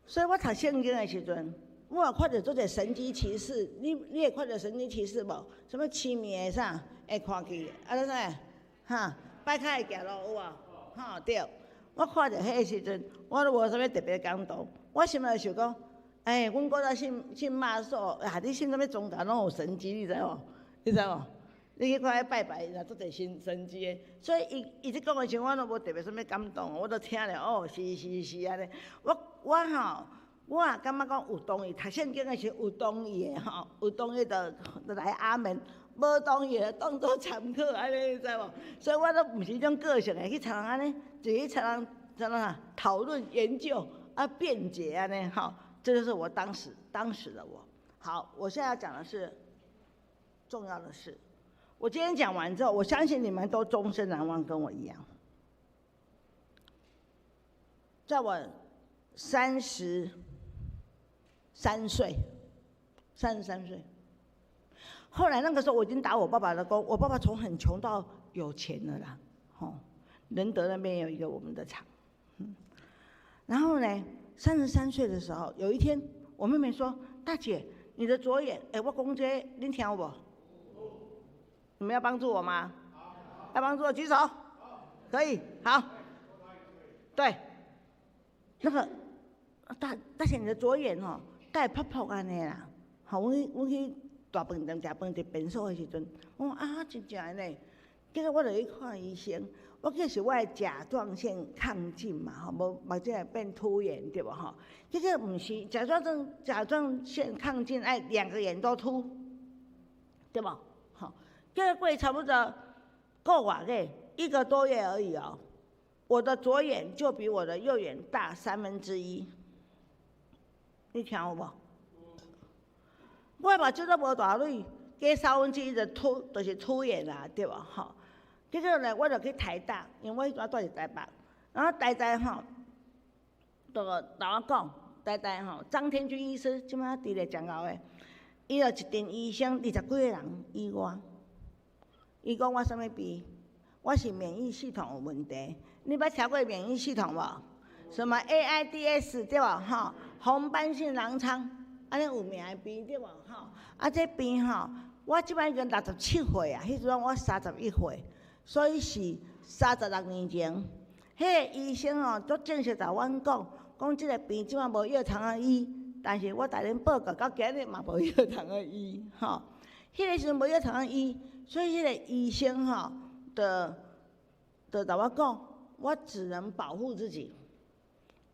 所以我读圣经的时阵。我也看到做者神迹奇事，你会看到神迹奇事无？什么市面的啥会看去，啊，咱啥哈摆脚会行路有无？吼对，我看到迄个时阵，我都无啥物特别感动。我心内想讲，哎，阮古早信妈祖，啊，你信啥物宗教拢有神迹，你知无？你知无？你去看迄拜拜，若做者神迹的，所以伊即讲的时候，我都无特别啥物感动，我都听了哦，是安尼。我吼。我也感觉讲有同意，读圣经的时候有同意的吼，有同意就来阿门，无同意就当作参考安尼，你知无？所以我都毋是迄种个性的，去常常安尼，就去常常啊讨论研究啊辩解安尼吼，这就是我当时的我。好，我现在要讲的是重要的事。我今天讲完之后，我相信你们都终身难忘，跟我一样。在我33岁，后来那个时候我已经打我爸爸的工，我爸爸从很穷到有钱了啦，吼，仁德那边有一个我们的厂，然后呢，33岁的时候，有一天我妹妹说：“大姐，你的左眼，我讲这恁听有无？你们要帮助我吗？要帮助我举手，可以，好，对，那个大姐，你的左眼吼。”带泡泡安尼啦，吼，阮去大饭店食饭，伫便所的时阵，我讲啊，真正安尼，结果我就去看医生，我记得是我的甲状腺亢进嘛，吼，无目睭会变突眼对无吼？结果毋是甲状腺亢进，爱2个眼都凸，对无？吼，结果过差不多个月1个多月而已哦，我的左眼就比我的右眼大1/3。你听有无？我目睭都无大蕊，加1/3就凸，就是凸眼啦，对无？吼。结果呢，我就去台大，因为我住伫台北，然后台大吼，就甲我讲，台大吼，张天军医师即摆伫咧讲后诶，伊就一阵医生20几个人医我，伊讲我啥物病？我是免疫系统有问题。你捌听过免疫系统无？什么 AIDS 对无？吼。红斑性狼疮，安尼有名的病对无？吼，啊，这病吼，我即摆已经67岁啊，迄阵我31岁，所以是36年前，迄个医生吼，足正式甲阮讲即个病即摆无药通啊医，但是我甲恁报告到今日嘛无药通啊医，吼，迄个时阵无药通啊医，所以迄个医生吼，就甲我讲，我只能保护自己，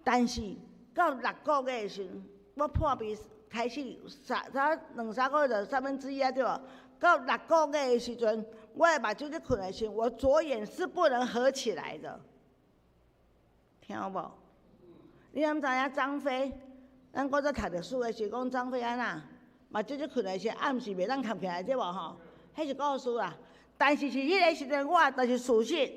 但是。到6个月的时阵，我破病开始2-3个月就1/3啊，对无？到6个月的时阵，我的目睭咧困的时候，我左眼是不能合起来的，听有无？你敢知影张飞？咱古早读历史的时讲张飞安那，目睭咧困的时候，暗时袂当合起来，对无吼？迄是故事啦。但是迄个时阵，我就是事实。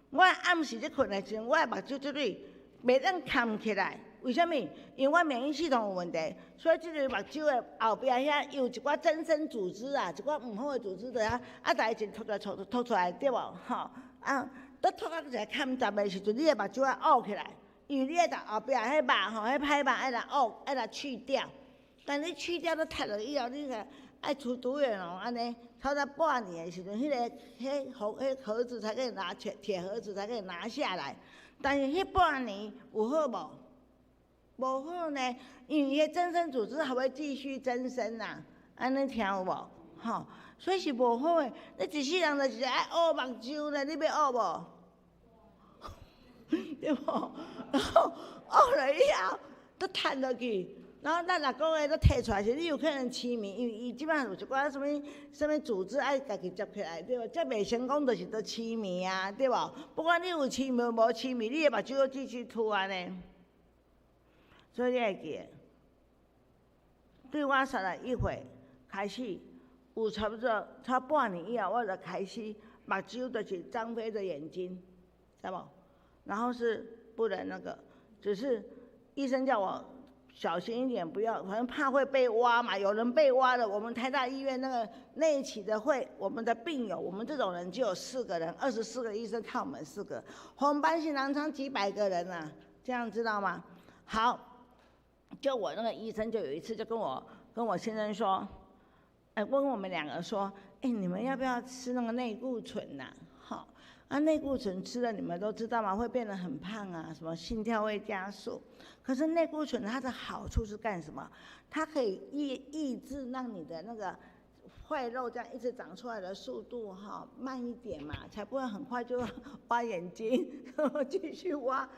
我暗时咧困的时阵，我的目睭即蕊袂当合起来。为什么？因为我免疫系统有问题，所以即个目睭的后壁遐有一寡增生组织啊，一寡毋好的组织在啊，大家一凸出来，对无？吼啊，都凸到一个坎杂的时阵，你的目睭要乌起来，因为你爱后壁迄肉吼，迄歹肉爱来乌，爱来去掉。但你去掉都脱落以后，你爱出住院哦，安尼差不多半年的时阵，迄盒子才可以拿铁盒子才可以拿下来。但是迄半年有好无？无好呢，因为伊个增生组织还会继续增生呐，安尼听有无？吼，所以是无好诶。你一世人就是爱挖目睭咧，你要挖无？对无？然后挖了以后，都摊落去。然后咱6个月都摕出来时，你有可能痴迷，因为伊即摆有一寡什么组织爱家己接起来，对无？接袂成功就是都痴迷啊，对无？不管你有痴迷无痴迷，你个目睭继续凸安尼。所以你会记，对我31岁开始，有差不多差半年以后，我就开始目睭就是张飞的眼睛，知道无？然后是不能那个，只是医生叫我小心一点，不要，反正怕会被挖嘛。有人被挖了，我们台大医院那一期的会，我们的病友，我们这种人就有4个人，24个医生看我们4个，红斑性狼疮几百个人啊，这样知道吗？好，就我那个医生就有一次就跟我先生说，问我们2个说，你们要不要吃那个内固醇呐？好。内固醇吃了，你们都知道吗？会变得很胖啊，什么心跳会加速。可是内固醇它的好处是干什么？它可以抑制让你的那个坏肉这样一直长出来的速度慢一点嘛，才不会很快就挖眼睛，继续挖。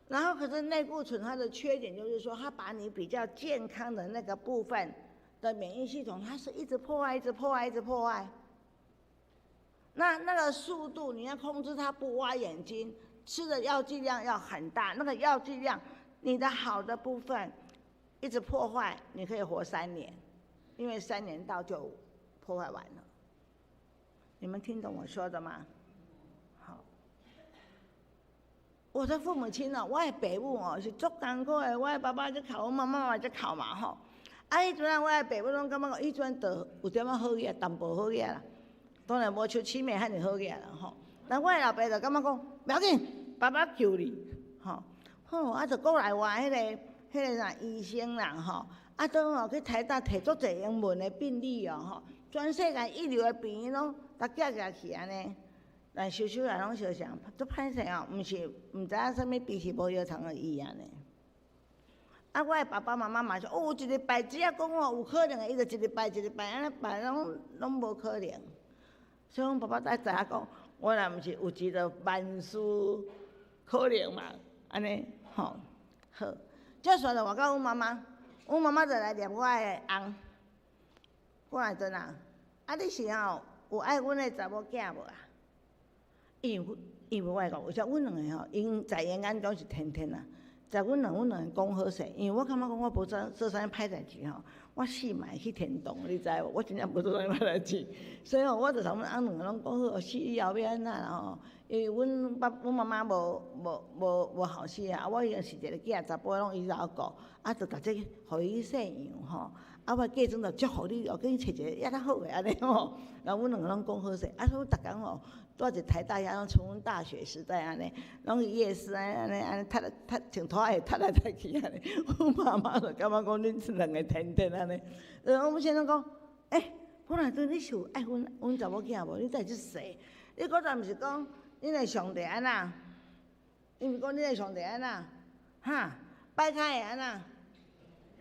然后可是内固醇它的缺点就是说，它把你比较健康的那个部分的免疫系统，它是一直破坏，一直破坏，一直破坏。那个速度你要控制它不挖眼睛，吃的药剂量要很大，那个药剂量你的好的部分一直破坏，你可以活3年，因为3年到就破坏完了。你们听懂我说的吗？好，我的父母亲哦，我的爸母哦是足艰苦的，我的爸爸在哭，我妈妈在哭嘛吼。迄阵我的爸母拢感觉讲，迄阵就有点仔好个，淡薄好个啦。当然无像凄美遐尼好个啦吼，但我的老爸就感觉讲，不要紧，爸爸救你，吼，就过来话迄个啥医生啦吼，都去台大摕足侪英文的病例哦吼，全世界一流的病院拢都寄去安尼，但收来拢相像，足歹势哦，毋知影啥物病是无药通的医安尼。我的爸爸妈妈嘛说，有一礼拜只要讲有可能的，伊就一礼拜安尼办，拢无可能。所以，阮爸爸才知影讲，我若毋是有一个万事可能嘛，安尼吼好。接续了我甲阮妈妈，阮妈妈就来念我的翁，过来阵啊，你是有爱阮的查某囝无啊？因为我讲，为啥阮2个因在因眼中是天天啊，在阮两个讲好势，因为我感觉讲我无做啥歹代志我死嘛会去天堂，你知无？我真正无做啥歹代志，所以我就同阮翁2个拢讲好，死以后要安怎啦因为阮妈妈无后生啊，我已经是一个囝查甫拢伊老顾，就逐这互伊赡养我嫁妆就祝福你给你找一个也较好个安尼然后阮2个拢讲好势，所以逐工住伫台大遐，拢像阮大学时代安尼，拢去夜市安尼，穿拖鞋踢来踢去安尼。阮妈妈就感觉讲恁2个天天安尼。阮先生讲，本来对你是有爱阮查某囝无？你才去说，你搁再毋是讲恁的上帝安那？伊毋是讲恁的上帝安那？摆骹会安那？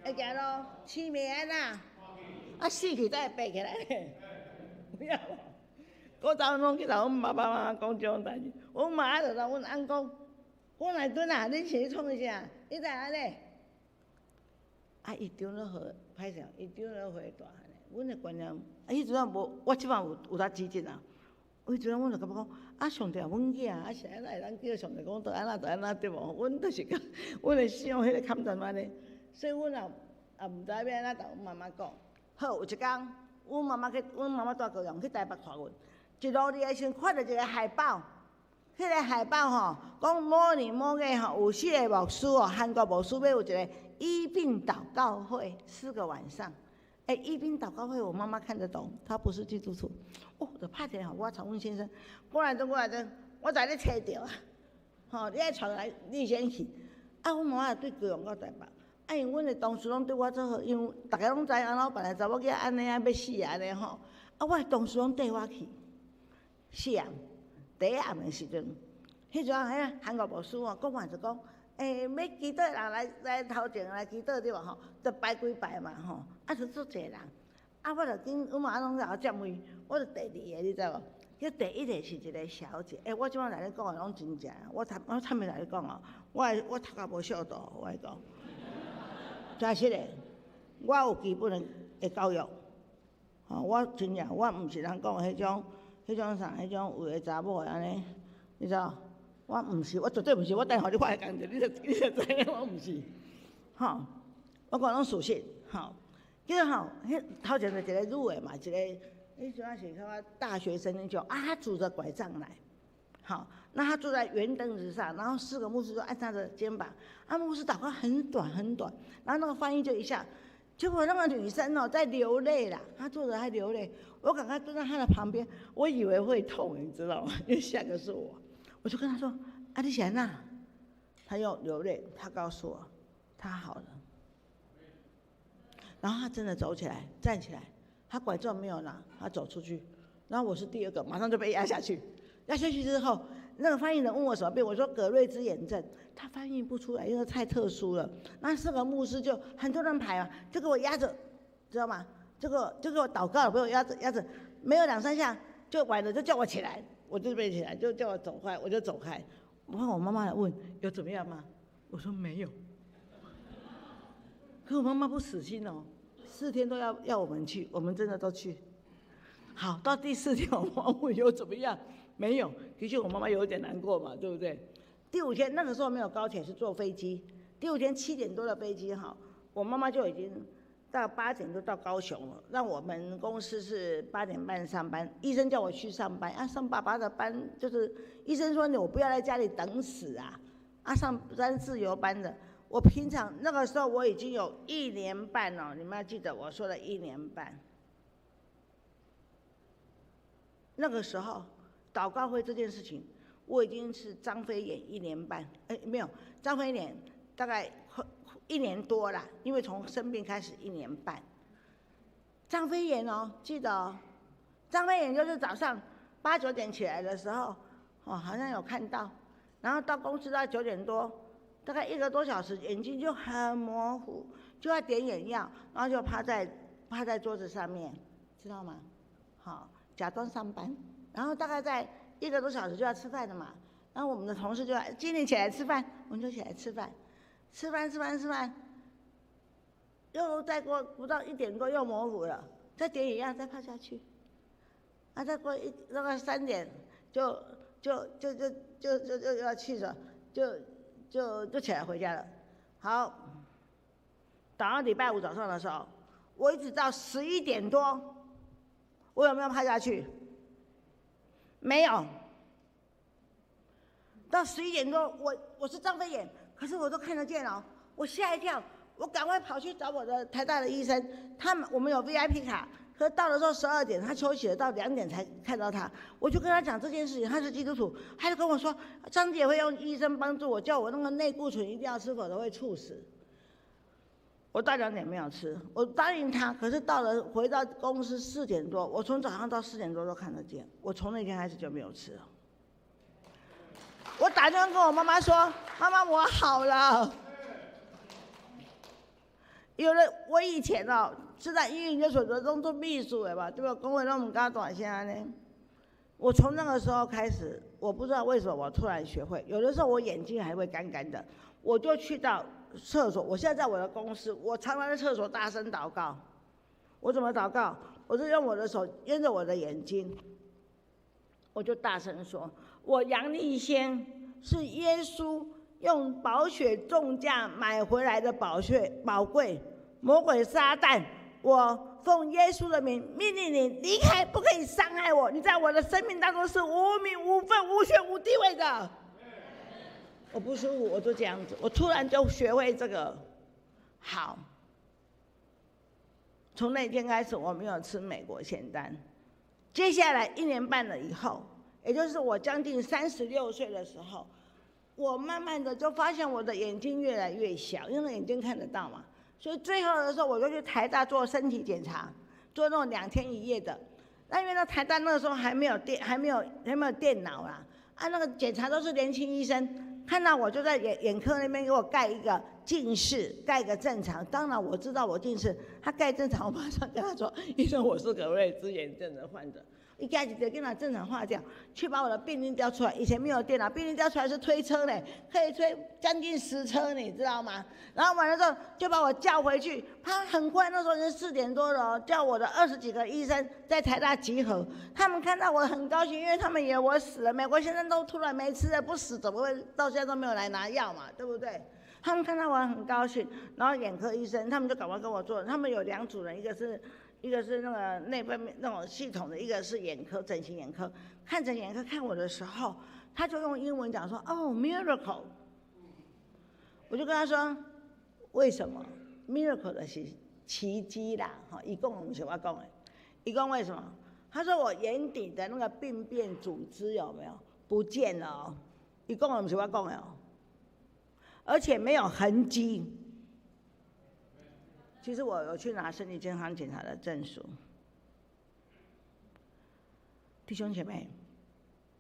会行路，痴迷安那？死去才会爬起来咧。有影无？我早拢去甲阮爸爸妈妈讲这种代志，阮妈就甲阮翁讲，阮内孙啊，你是咧创啥？你知安尼？伊长了好，歹势，伊长了岁大汉尼。阮的观念，迄阵无，我即摆有当指正啊。迄阵阮就感觉讲，上帝阮囝，是安怎会当叫上帝讲，安那对无？阮就是甲，阮的想迄个坎站安尼，所以阮也毋知要安怎甲阮妈妈讲。好，有一天，阮妈妈住高雄去台北带阮。一路伫个时阵看到一个海报，迄个海报讲某年某月有4个牧师韩国牧师要有一个医病祷告会，4个晚上。医病祷告会，我妈妈看得懂，她不是基督徒。就拍电话我找阮先生，过来等，我知你找着啊。你爱传来，你先去。阮妈妈对高雄到台北，因为阮的同事拢对我做好，因为大家拢知安老板的查某囝安尼啊要死安尼吼，啊，我的同事拢缀我去。是啊，第一暗的时阵，迄阵迄韩国牧师哦，讲话就讲，要祈祷人来头前来祈祷对吧吼？就排几排嘛吼，啊就足济人，啊我就紧，阮嘛拢有占位，我就第二个，你知无？迄第一个是一个小姐，我即摆来咧讲的拢真正，我坦白来咧讲哦，我读啊无孝道，我来讲，真实的，我有基本的教育，吼，我真正我毋是人讲的迄种啥，迄种有的查某的安尼，你知道？我毋是，我绝对毋是，我等下你我来讲者，你就知影我毋是，吼，我讲拢事实，吼，其实吼，迄头前就一个女的嘛，一个。那时候是他大学生那种啊，他拄着拐杖来，好，那他坐在圆凳子上，然后4个牧师就按他的肩膀，牧师祷告很短很短，然后那个翻译就一下，结果那个女生哦在流泪啦，她坐着还流泪，我赶快蹲在她的旁边，我以为会痛，你知道吗？因为下个是我就跟她说啊，你想哪？她又流泪，她告诉我她好了，然后她真的走起来，站起来。他拐杖没有拿，他走出去，然后我是第2个，马上就被压下去。压下去之后，那个翻译人问我什么病，我说葛瑞兹炎症，他翻译不出来，因为太特殊了。那4个牧师就很多人排嘛，就给我压着，知道吗？就给我祷告了，被我压着，没有2、3下就完了，就叫我起来，我就被起来，就叫我走开，我就走开。我妈妈来问有怎么样吗？我说没有。可我妈妈不死心哦。4天都要我们去，我们真的都去。好，到第4天，我妈妈问有怎么样？没有，的确我妈妈有点难过嘛，对不对？第5天那个时候没有高铁，是坐飞机。第5天7点多的飞机哈，我妈妈就已经到8点就到高雄了。让我们公司是8点半上班，医生叫我去上班，上爸爸的班，就是医生说我不要在家里等死啊，上班自由班的。我平常那个时候我已经有1年半了，你们要记得我说的1年半。那个时候祷告会这件事情，我已经是张飞眼1年半，没有张飞眼大概1年多啦，因为从生病开始1年半。张飞眼哦，记得哦，张飞眼就是早上8、9点起来的时候，好像有看到，然后到公司到9点多。大概1个多小时，眼睛就很模糊，就要点眼药，然后就趴在桌子上面，知道吗？好，假装上班，然后大概在1个多小时就要吃饭了嘛，然后我们的同事就今天起来吃饭，我们就起来吃饭，又再过不到1点多又模糊了，再点眼药再趴下去，再过大概3点就要去了，就起来回家了。好，等到礼拜5早上的时候，我一直到11点多，我有没有趴下去？没有。到11点多，我是张飞眼，可是我都看得见哦，我吓一跳，我赶快跑去找我的台大的医生，我们有 VIP 卡。可是到的时候12点，他休息了，到2点才看到他。我就跟他讲这件事情，他是基督徒，他就跟我说，张姐会用医生帮助我，叫我那个内固醇一定要吃，否则会猝死。我到2点没有吃，我答应他，可是回到公司4点多，我从早上到4点多都看得见，我从那天开始就没有吃了。我打电话跟我妈妈说，妈妈我好了。我以前是在医院研究所中做秘书的吧，对吧？工会都唔敢大声呢。我从那个时候开始，我不知道为什么我突然学会，有的时候我眼睛还会干干的，我就去到厕所。我现在在我的公司，我常常在厕所大声祷告。我怎么祷告？我就用我的手沿着我的眼睛，我就大声说：“我杨丽仙是耶稣用宝血重价买回来的宝贵。魔鬼撒旦，我奉耶稣的名命令你离开，不可以伤害我。你在我的生命当中是无名无分无权无地位的。”我不舒服，我就这样子，我突然就学会这个。好，从那天开始我没有吃美国仙丹。接下来1年半了以后，也就是我将近36岁的时候，我慢慢的就发现我的眼睛越来越小，因为眼睛看得到嘛，所以最后的时候我就去台大做身体检查，做那种2天1夜的。那因为那台大那个时候还没有电脑啦，那个检查都是年轻医生，看到我就在眼科那边给我盖一个近视，盖一个正常。当然我知道我近视，他盖正常，我马上跟他说，医生我是葛瑞兹炎症的患者。一盖就给它正常化掉，去把我的病历调出来。以前没有电脑，病历调出来是推车嘞，可以推将近10车，你知道吗？然后完了之后就把我叫回去，他很快那时候已经4点多了，叫我的20几个医生在台大集合。他们看到我很高兴，因为他们以为我死了。美国先生都突然没吃了，不死怎么会到现在都没有来拿药嘛，对不对？他们看到我很高兴，然后眼科医生他们就赶快跟我做，他们有2组人，一个是那个内分泌那种系统的，一个是眼科整形眼科。看整形眼科看我的时候，他就用英文讲说：“哦 ，miracle。”我就跟他说：“为什么 ？miracle 的是奇迹啦，哈，伊讲不是我讲的。伊讲为什么？他说我眼底的那个病变组织有没有不见了哦？伊讲的不是我讲的哦，而且没有痕迹。”其实我有去拿身体健康检查的证书，弟兄姐妹，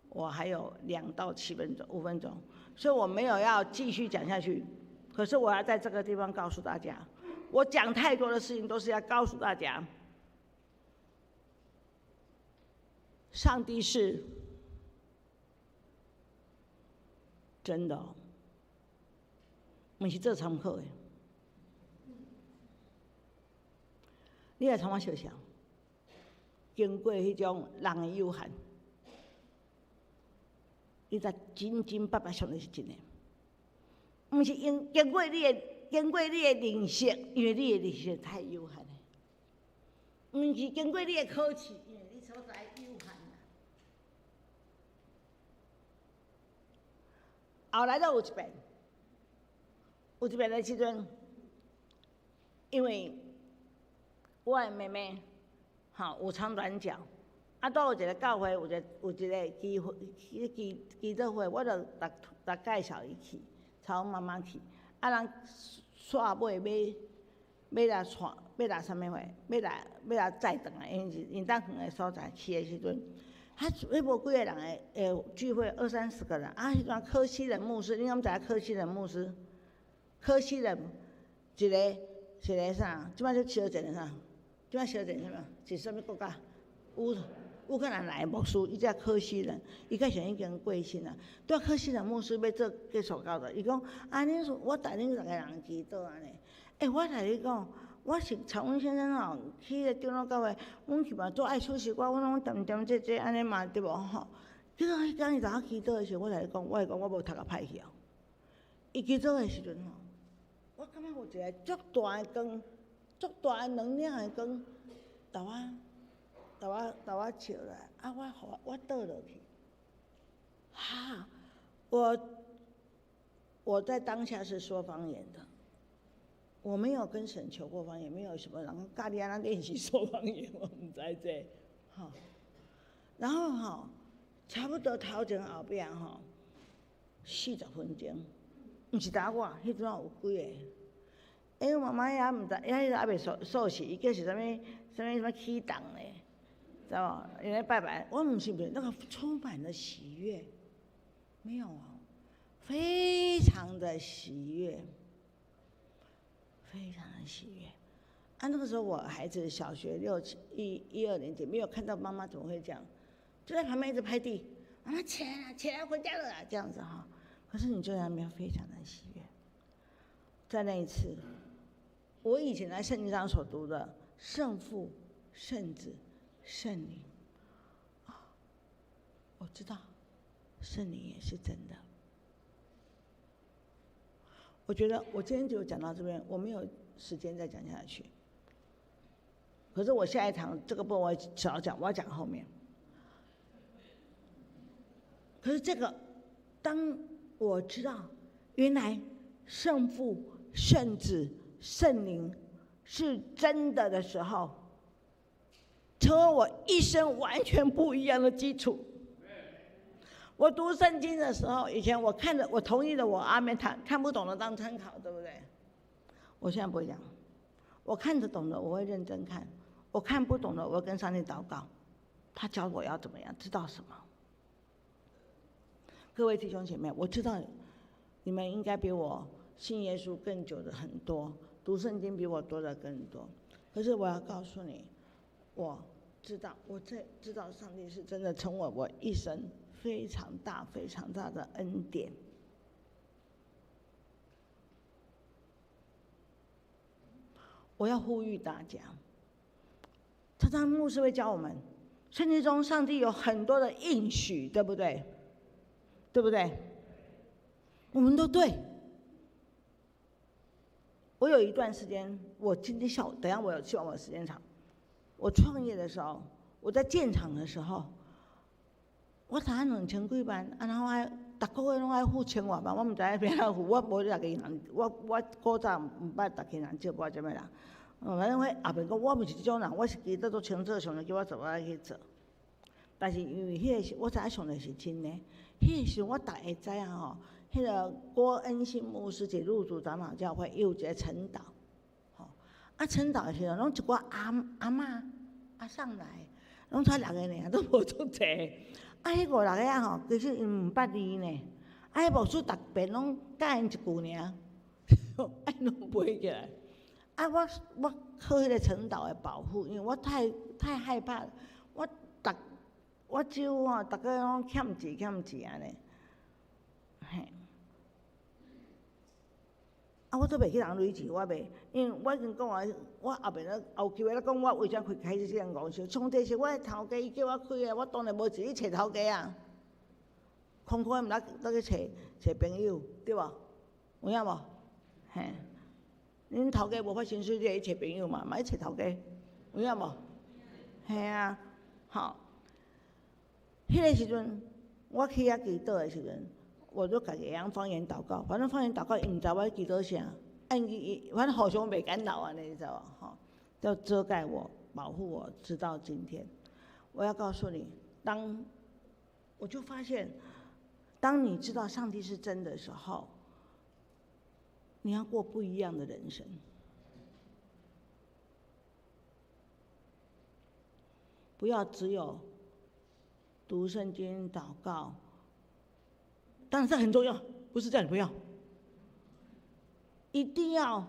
我还有2到5分钟，所以我没有要继续讲下去。可是我要在这个地方告诉大家，我讲太多的事情都是要告诉大家，上帝是真的哦，不是做参考的。你来参我想想，经过迄种人的有限，你才真白上帝是真的，不是经过你的认识，因为你的认识太有限了；不是经过你的考试，因为你所在有限啦。后来都有一遍的时阵，因为我的妹妹，有长短脚，倒有一个教会，有一个基督会，我就逐介绍伊去，带阮妈妈去。人煞尾要来带，要来啥物货？要来载转来，因当远的所在去的时阵，迄无几个人的聚会，20-30个人。迄阵柯西人牧师，你敢知影柯西人牧师？柯西人一个啥？即摆就烧钱的啥？即摆烧钱啥物？是啥物国家？乌克兰来的牧师，伊只柯西人，伊较像已经过身啦。对柯西人牧师要做结束教导，伊讲：恁我带恁逐个人祈祷安尼。我甲你讲，我是曹文先生吼，去个长老教会，阮去嘛做爱出时歌，阮拢点这安尼嘛对无吼？结果迄天伊早祈祷的时候，我甲你讲，我无读个歹去哦。伊祈祷的时阵吼，我感觉有一个足大的光，足大的能量的光，倒我笑来，我倒落去。我在当下是说方言的，我没有跟神求过方言，没有什么人教你安怎练习说方言，我唔知这。然后差不多头前后壁40分钟，唔是打我，迄阵有几个。因为妈妈也唔知，迄个还未受洗，伊叫是啥物启动嘞，知道无？因为拜拜，我唔是那个充满了喜悦，没有非常的喜悦，非常的喜悦。那个时候我孩子小学1、2年级，没有看到妈妈怎么会这样，就在旁边一直拍地，妈妈起来了，起来回家了啦，这样子哈。可是你就在那边非常的喜悦。在那一次，我以前在圣经上所读的圣父、圣子、圣灵，我知道圣灵也是真的。我觉得我今天就讲到这边，我没有时间再讲下去。可是我下一堂这个部分我少讲，我要讲后面。可是这个，当我知道原来圣父、圣子、圣灵是真的的时候，成为我一生完全不一样的基础。我读圣经的时候，以前我看着，我同意了我阿门，看不懂的当参考，对不对？我现在不会讲，我看得懂的我会认真看，我看不懂的我会跟上帝祷告，他教我要怎么样，知道什么。各位弟兄姐妹，我知道你们应该比我信耶稣更久的很多，读圣经比我多的更多。可是我要告诉你，我知道上帝是真的成为我一生非常大的恩典。我要呼吁大家，常常牧师会教我们，圣经中上帝有很多的应许，对不对？对不对？我们都对。我有一段时间，我今天下午，等一下我有希望我的时间长。我创业的时候，我在建厂的时候，我读2000几万，然后每个月拢爱付1000多万，我唔知影边仔付，我无逐个银行，我古早唔捌逐个银行借我这么人，反正我后面讲我唔是这种人，我是记得都清楚，上帝叫我做我爱去做。但是因为迄个时，我知影上帝是真的。迄个时我大家知影吼，迄个郭恩信牧师是入主长老教会，有一个晨祷，吼，晨祷的时候，拢一寡阿嬷阿上来，拢才6个尔，都无足济。迄5、6个吼，其实因唔捌字呢。迄牧师逐遍拢教因一句尔，拢背起来。我靠迄个晨祷的保护，因为我太害怕了，我手吼，逐个拢欠字安尼，嘿。我都袂去人累钱，我袂，因为我已经讲啊，我后面咧后期咧讲，我为啥开始这样讲笑？上帝是我的头家，伊叫我开的，我当然无自己找头家啊。空空毋去找朋友，对无？有影无？嘿，恁头家无发薪水，你会去找朋友嘛？嘛去找头家，有影无？嘿啊，吼。迄个时阵，我去遐祈祷的时阵，我就家己会晓方言祷告。反正方言祷告，伊毋知我祈祷啥，反正互相袂干扰安尼，你知无？吼，要遮盖我、保护我，直到今天。我要告诉你，我就发现，当你知道上帝是真的时候，你要过不一样的人生。不要只有读圣经、祷告，当然这很重要，不是叫你不要，一定要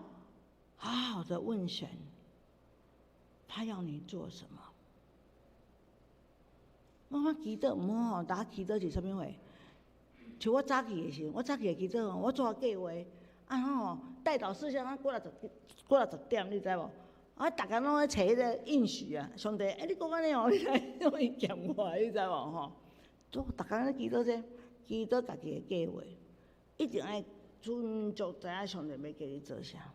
好好的问神，他要你做什么。我祈祷唔好吼，大家祈祷是啥物货？像我早起的时候，我早起的祈祷吼，我做计划，吼，带导事项过了10点，你知无？大家拢咧找迄个应许啊，上帝，你讲安尼哦，你来容易欠我，你知无吼？大家咧祈祷这，祈祷家己的计划，一定爱遵足知影上帝要叫你做啥，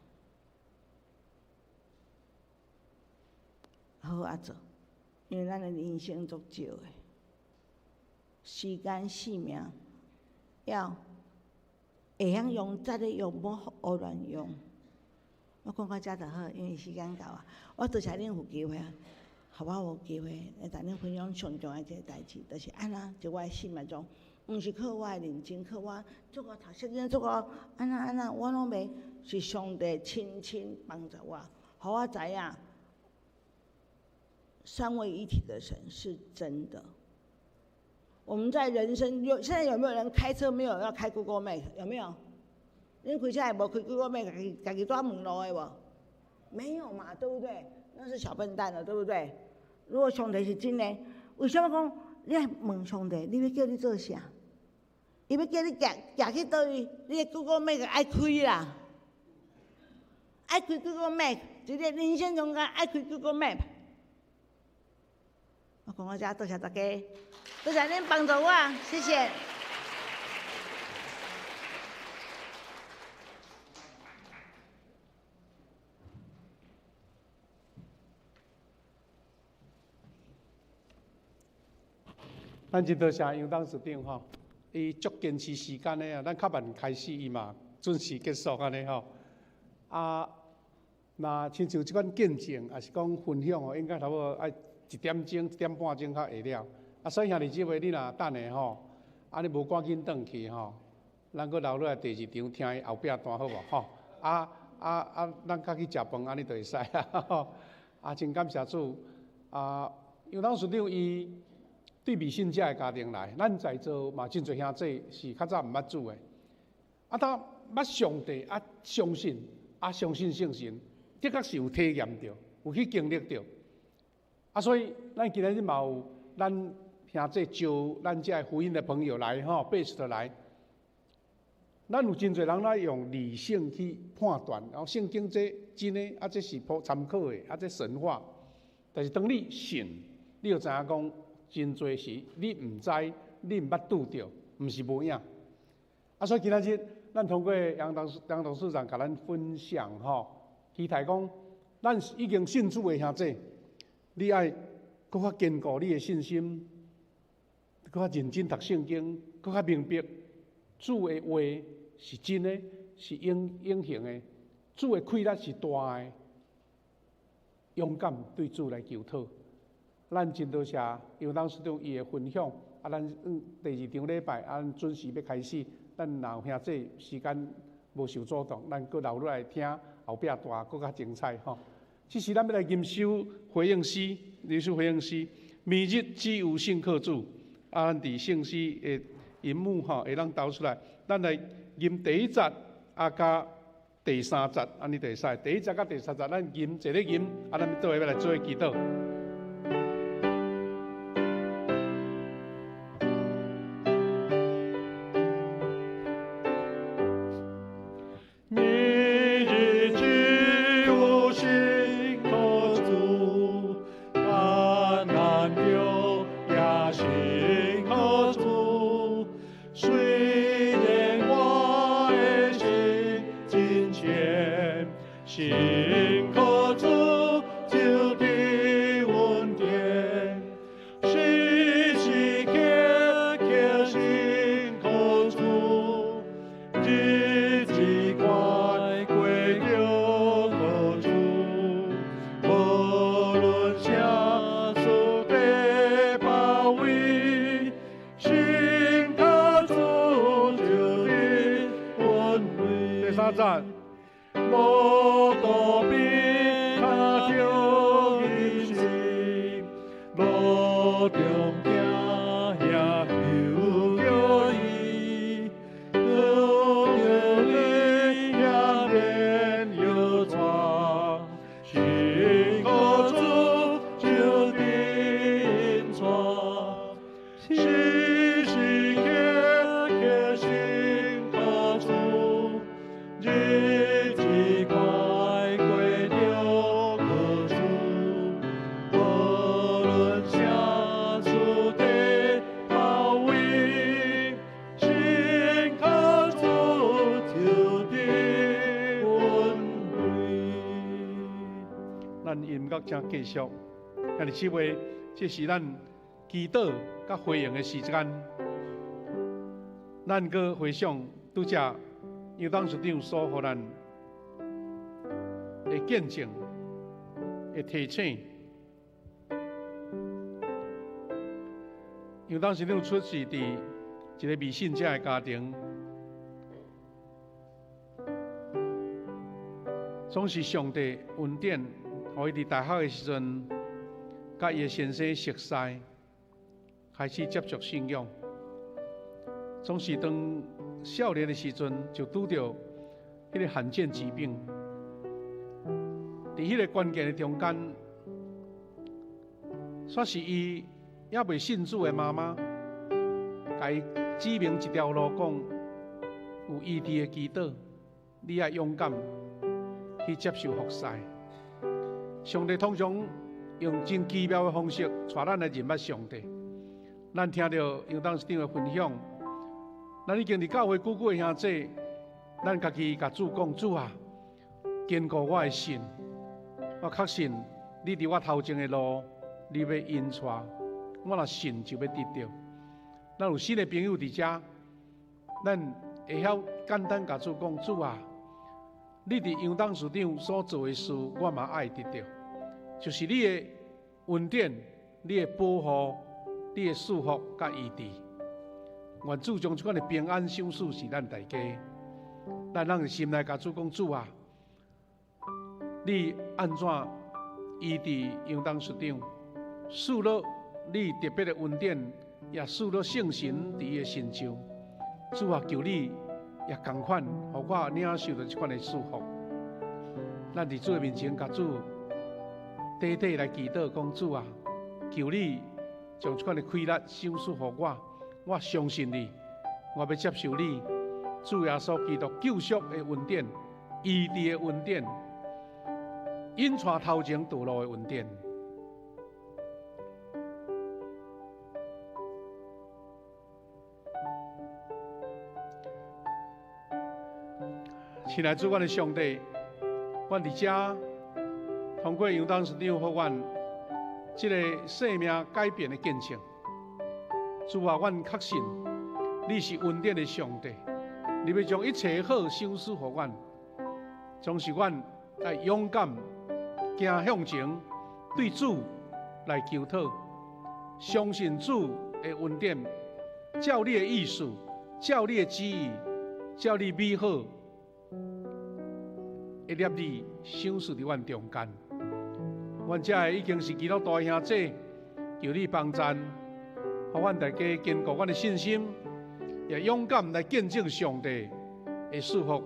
好啊做，因为咱的人生足少的，时间性命要会晓用，再咧用，无胡乱用。我讲到这就好，因为时间到啊。我多谢恁有机会啊，互我有机会来同恁分享上重要一个代志，就是安那在我的生命中，毋是靠我的认真，靠我做个读圣经，做个安那，我拢袂是上帝亲帮助我，互我知影三位一体的神是真的。我们在人生现在有没有人开车没有要开 Google Map？ 有没有？恁开车也无开 Google Map， 家己带问路的无？没有嘛，对不对？那是小笨蛋了，对不对？如果上帝是真的，为什么讲你爱问上帝？你要叫你做啥？伊要叫你行去倒位？你的 Google Map 爱开啦，爱开 Google Map， 一个人生中间爱开 Google Map。我讲到这，多谢大家，多谢恁帮助我，谢谢。咱真多谢杨董事长吼，伊足坚持时间的啊，咱较慢开始，伊嘛准时结束安尼吼。那亲像即款见证，也是讲分享哦，应该差不多爱1点钟、1点半钟较会了。所以兄弟姊妹，你若等下吼，安尼无赶紧转去吼，咱搁留落来第二场听伊后壁段好无吼？咱较去食饭，安尼就会使啊。真感谢主因为咱师长伊对未信者的家庭来，咱在座嘛真侪兄弟是较早毋捌主的，他捌上帝相信相信圣神，的确是有体验到，有去经历到所以咱今日嘛有咱兄弟招咱遮福音的朋友来贝斯特来。咱有真侪人来用理性去判断，然后圣经这真的这是参考的这神话。但是当你信，你就知影讲，真侪时你毋知，你毋捌拄着，毋是无影。所以今仔日咱通过杨董事长甲咱分享期待讲，咱已经信主的兄弟，你爱搁较坚固你的信心，搁较认真读圣经，搁较明白主的话。是真的，是永恒的。主的气力是大的，勇敢对主来求讨。咱真多谢杨董事长伊的分享。咱第二场礼拜咱准时要开始，咱若有兄弟时间无受阻挡，咱搁留落来听后壁段搁较精彩这时咱要来吟首回应诗，这首回应诗，明日只有信靠主。咱伫圣诗的荧幕会当导出来，咱来。吟第一节加第三节，安尼就会使。第一节甲第三节，咱吟一个吟，咱倒下要来做祈祷。请继续，今日7月，这是咱祈祷甲回应的时间。咱搁回想拄则杨董事长所予咱的见证、的提醒。杨董事长出世伫一个未信者的家庭，总是上帝恩典。互伊伫大学的时阵，甲伊的先生熟识，开始接触信仰。总是当少年的时阵，就拄着迄个罕见疾病。伫迄个关键的中间，煞是伊还未信主的妈妈，甲伊指明一条路，讲有异地的祈祷，你要勇敢去接受服侍。上帝通常用真奇妙的方式，带咱来认识上帝。咱听到杨董事长的分享，咱已经伫教会久久的兄弟，咱家己甲主讲：主啊，坚固我的心。我确信你伫我头前的路，你要引带，我若信就要得到。咱有新的朋友伫遮，咱会晓简单甲主讲：主啊。你伫杨董事长所做的事，我嘛爱得到，就是你的恩典、你的保护、你的祝福甲医治。愿主将这款的平安赏赐是咱大家。咱让心内甲主讲，主啊，你安怎医治应当师长，赐了你特别的恩典，也赐了圣神伫伊的身上。主啊，求你也同款，互我领受到这款的祝福。咱伫主的面前，甲主短短来祈祷，讲主啊，求你将这款的快乐赏赐互我。我相信你，我要接受你。主耶稣基督救赎的恩典、医治的恩典、引带头前道路的恩典。亲爱的主，我的上帝，我伫遮通过杨当师长和阮这个生命改变的见证。主啊，阮确信你是恩典的上帝。你要将一切好赏赐予阮，总是阮来勇敢行向前，对主来求讨，相信主的恩典，照你的意思，照你的旨意，照你美好的念力赏赐伫阮中间。阮这已经是基督徒的兄弟，求你帮赞，互阮大家坚固阮的信心。也勇敢来见证上帝的祝福，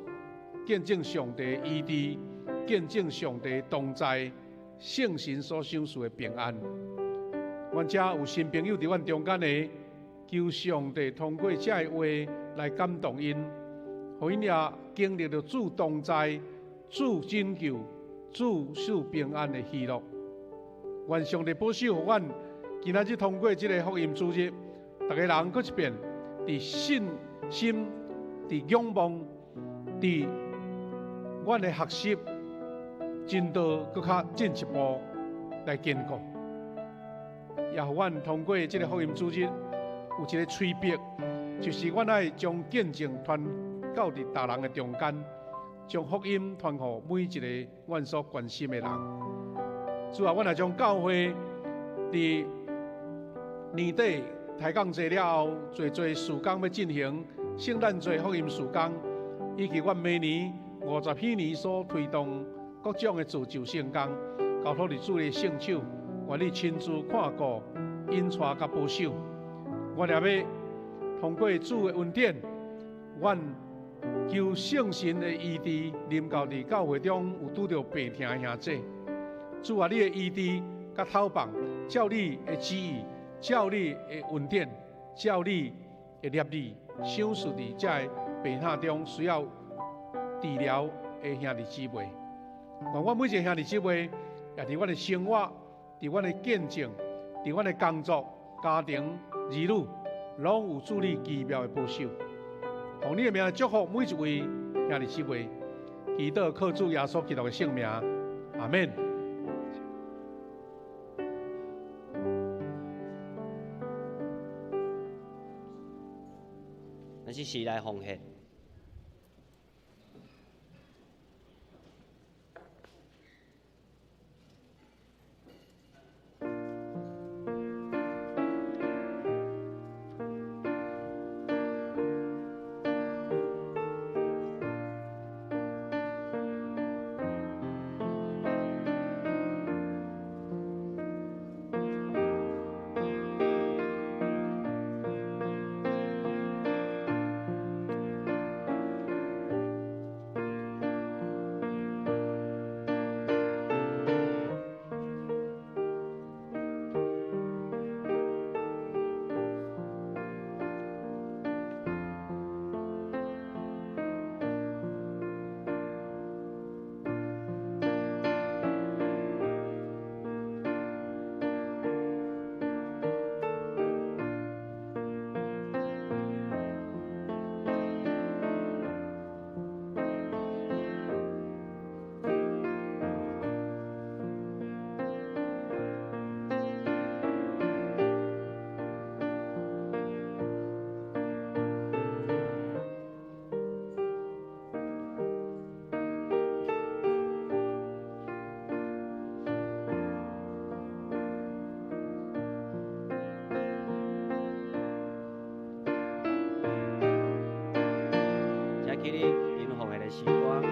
见证上帝的医治，见证上帝同在，圣神所赏赐的平安。阮遮有新朋友伫阮中间的，求上帝通过这个话来感动因，互因也经历到主同在、主拯救、主赐平安的喜乐。愿上帝保守互阮，今仔日通过这个福音主日，大家人搁一遍。伫信心、伫仰望、伫阮的学习进度搁较进一步来坚固，也互阮通过这个福音主日有一个催逼，就是阮爱将见证传到伫大人的中间，将福音传互每一个阮所关心的人。主啊，阮也将教会伫年底。抬杠坐了后，做事工要进行圣诞节福音事工，以及阮明年50禧年所推动各种的自救圣工，交托伫主的圣手，愿你亲自看顾、引带甲保守。我也要通过主的恩典，阮求圣神的医治临到伫教会中有拄着病痛的兄弟。主啊，你的医治甲透放，照你的旨意。照你的恩典，照你的念力，赏赐伫这病痛中需要治疗的兄弟姊妹。愿我每一个兄弟姊妹，也伫阮的生活、伫阮的见证、伫阮的工作、家庭、儿女，拢有主你奇妙的保守。奉你的名祝福每一位兄弟姊妹，祈祷靠主耶稣基督的圣名，阿门。咱是时来奉献。起哩因放的诗歌。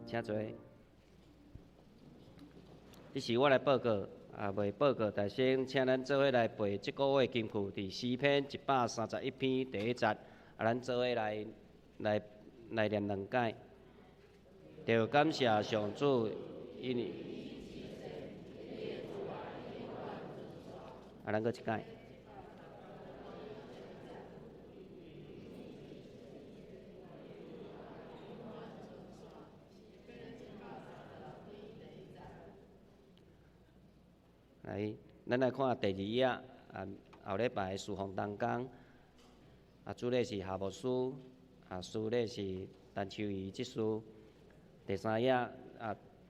请坐。这是我来报告，未报告，但先请咱做伙来背即个月金句，伫诗篇131篇第1节，咱做伙来念2解。着感谢上主，因为咱搁一解。来，咱来看第2页，后礼拜侍奉当工，主礼是夏牧师，司礼是陈秋怡执事。第3页，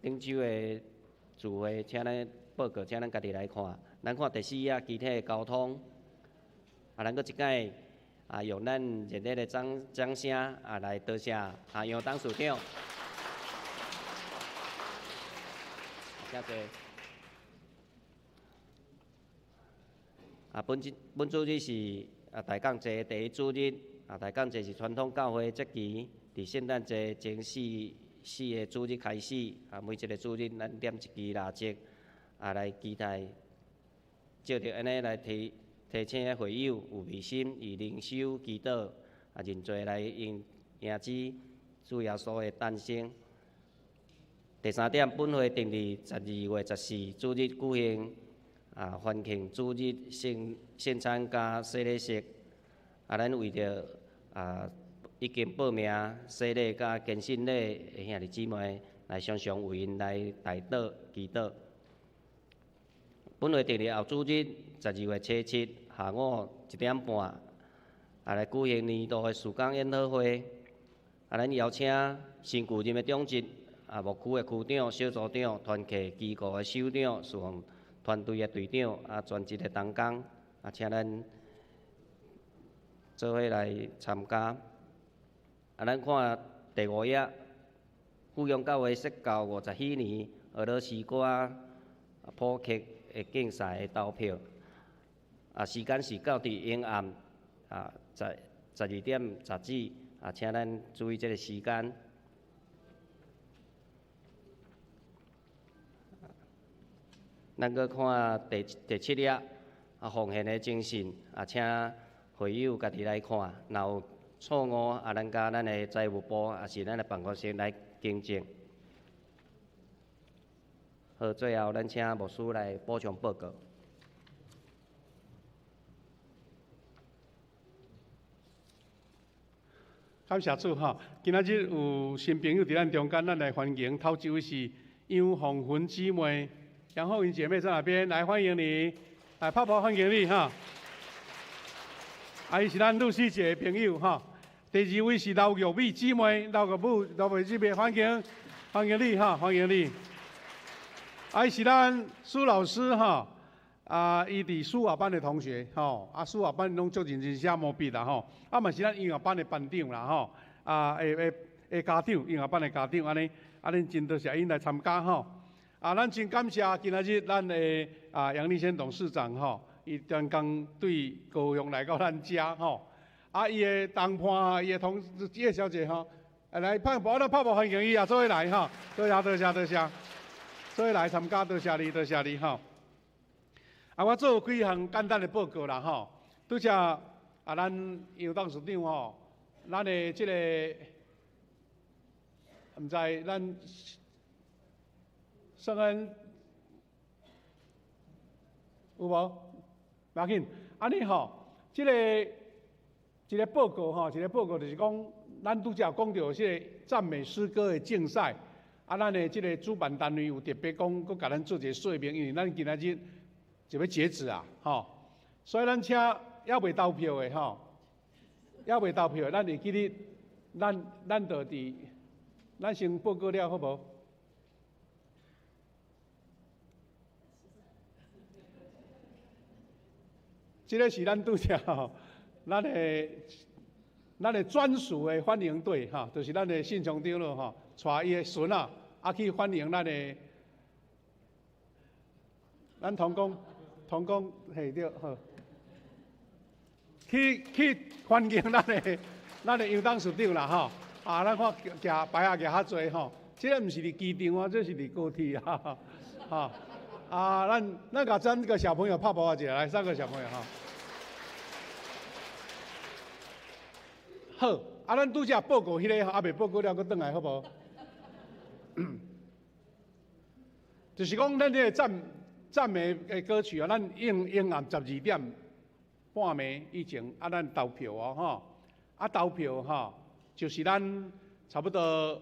顶周的聚会，请咱报告，请咱家己来看。咱看第4页集体的交通，咱搁一解，用咱热烈的掌声，来多谢杨董事长。谢谢。本主日是大港节第1主日，大港节是传统教会节期，伫圣诞节前4个主日开始，每一个主日咱念一支蜡烛，来期待，照着安尼来提醒会友有微心，以灵修祈祷，认罪来迎接主耶稣的诞生。第3点，本会定伫12月14主日举行。欢庆主日圣餐加洗礼式，咱为着已经报名洗礼加献信礼的兄弟姊妹，来常常为因来代祷祈祷。本会定伫后主日12月7下午1点半，来举行年度的曙光研讨会。咱邀请新旧任的长职，牧区的区长、小组长、团契机构的首长、侍奉团队的队长，全职的同工，请咱做伙来参加。咱看第5页，富阳教会设教50许年，俄罗斯歌普克的竞赛的投票。时间是到伫永暗12点10指，请咱注意这个时间。咱搁看第7页，奉献的精神，请会友家己来看。若有错误，咱甲咱的财务部，是咱的办公室来更正。好，最后咱请牧师来补充报告。感谢主哈！今仔日有新朋友伫咱中间，咱来欢迎。头一位是杨红云姊妹。杨红云姐妹在哪边？来欢迎你，来泡泡欢迎你哈。伊是咱露西姐的朋友哈。第2位是刘玉美姊妹，刘玉美姊妹欢迎你哈，欢迎你。伊是咱苏老师哈，伊伫数学班的同学吼，数学班拢足认真写毛笔啦吼，嘛是咱音乐班的班长啦吼，家长音乐班的家长安尼真多谢因来参加吼。咱真感谢今仔日咱的杨立先董事长吼，伊专工对高雄来到咱家吼，伊的同伴，伊的同叶小姐吼，来泡泡欢迎伊做伙来吼，多谢，做伙来参加，多谢你吼。我做几项简单的报告啦吼，拄则咱杨董事长吼，咱的这个毋知咱。圣恩有无？不要紧，安尼吼，一个报告吼，就是讲，咱拄则讲到即个赞美诗歌的竞赛，咱的即个主办单位有特别讲，佮甲咱做一个说明，因为咱今仔日就要截止啊，所以咱请还未投票的还未投票的，咱会记得，咱就伫，咱先报告了好无？这个是咱拄则咱的专属的欢迎队就是咱的信长长老带伊的孙去欢迎咱同工嘿对好，去欢迎咱的杨董事长啦咱看举牌举较侪这个毋是伫机场这是伫高铁咱甲3个小朋友拍拍一下，来3个小朋友好，咱拄则报告迄个还未报告了，佫转来好无？就是讲咱这个赞美的歌曲咱永暗12点半暝以前咱投票投票就是咱差不多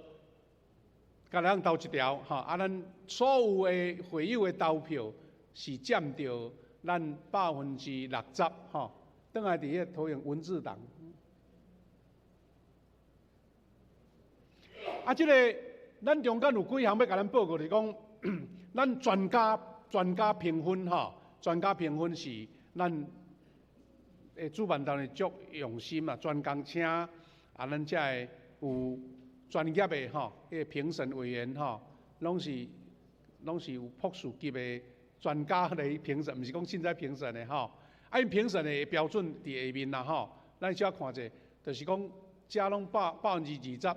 甲咱投一条咱所有的会友的投票是占着咱60%转来伫迄投用文字档。这个咱中间有几项要甲咱报告，就是讲，咱专家评分专家评分是咱诶主办单位足用心专工请咱遮个有专业的迄个评审委员拢是有博士级的专家来评审，毋是讲凊彩评审的因评审的标准伫下面啦咱小看者，就是讲遮拢20%，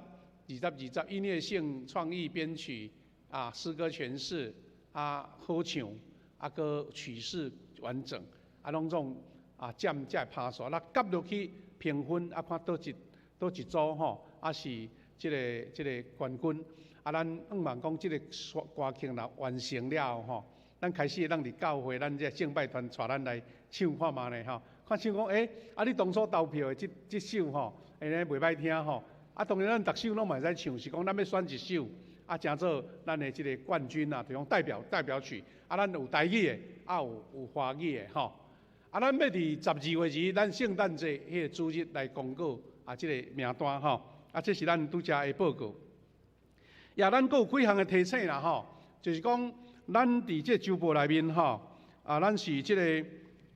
音乐性、创意编曲诗歌诠释好唱个曲式完整拢总占才会拍数。那夹落去评分看倒一组是即个冠军咱望讲即个歌曲若完成了后咱开始咱伫教会咱这敬拜团带咱来唱看嘛呢看唱讲你当初投票的即首安尼袂歹听当然咱逐首拢嘛会使唱，是讲咱要选一首诚做咱的即个冠军就讲代表曲咱有台语的有华语的咱要伫12月2日咱圣诞节迄个主日来公告即个名单这是咱拄则的报告。咱佫有几项的提醒啦就是讲咱伫即个周报内面咱是即个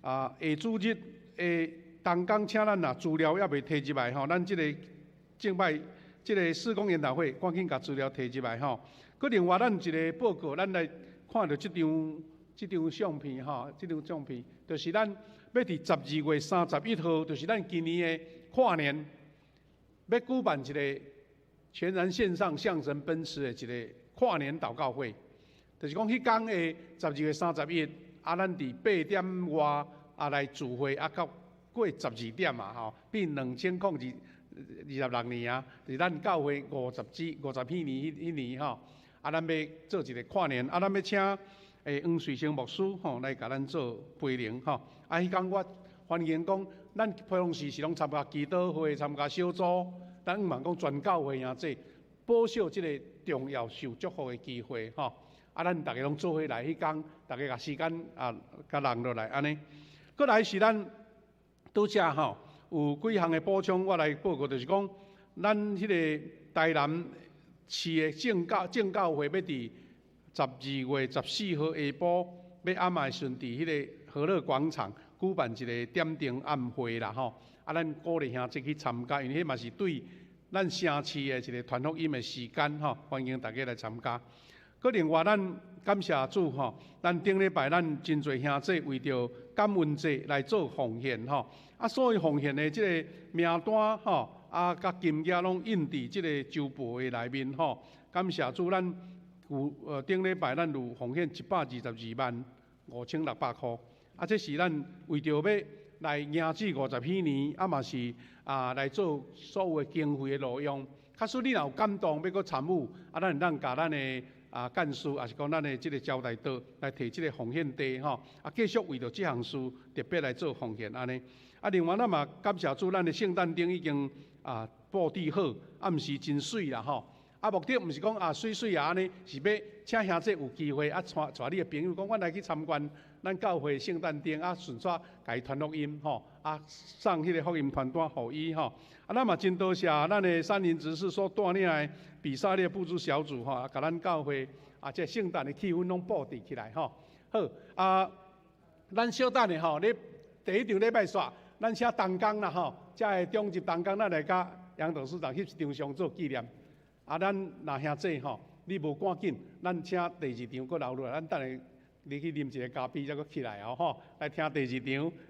下主日的当天请咱资料还未摕入来咱即个敬拜即个事工研讨会，赶紧甲资料摕入来佫另外，咱一个报告，咱来看到即张相片即张相片，就是咱要伫12月31号，就是咱今年的跨年，要举办一个全然线上向神奔驰的一个跨年祷告会。就是讲迄天的12月31，咱伫8点外来聚会，到过12点变2026年是咱教会50年迄年咱要做一个跨年，咱要请黄水生牧师来甲咱做陪灵迄天我欢迎讲，咱平常时拢参加祈祷会、参加小组，咱望讲全教会这保守即个重要受祝福的机会咱大家拢做伙来迄天，大家甲时间甲人落来安尼。过来是咱拄则有几项的补充，我来报告，就是讲，咱迄个台南市的正教会要伫12月14号下晡，要暗暝顺伫迄个和乐广场举办一个点灯暗会啦咱鼓励兄弟去参加，因为迄嘛是对咱城市的一个传福音的时间欢迎大家来参加。佫另外，咱感谢主咱顶礼拜咱真侪兄弟为着感恩节来做奉献所以奉献的即个名单甲金额拢印伫即个周报的内面感谢主，咱有顶礼拜咱有奉献1225600块这是咱为着要来迎至50禧年嘛是来做所有的经费的路用。假使你若有感动要佫参与咱甲咱的干事，也是讲咱的即个招待道来摕即个奉献地继续为着即项事特别来做奉献安尼。另外咱嘛感谢主，咱的圣诞灯已经布置好，毋是真水啦吼。目的毋是讲水水安尼，是要请兄弟有机会带你的朋友，讲阮来去参观咱教会圣诞灯，顺续甲伊传福音吼，送迄个福音传单互伊吼。咱嘛真多谢咱的三林执事所带领的比萨列布置小组吼，甲咱教会这圣诞的气氛拢布置起来吼。好咱小等的吼，咧第一场礼拜煞，咱请同工啦吼，才会中集同工，咱来甲杨董事长翕一张相做纪念。咱若兄弟吼，你无赶紧，咱请第二场搁留落来，咱等下你去啉一个咖啡，再搁起来吼，来听第二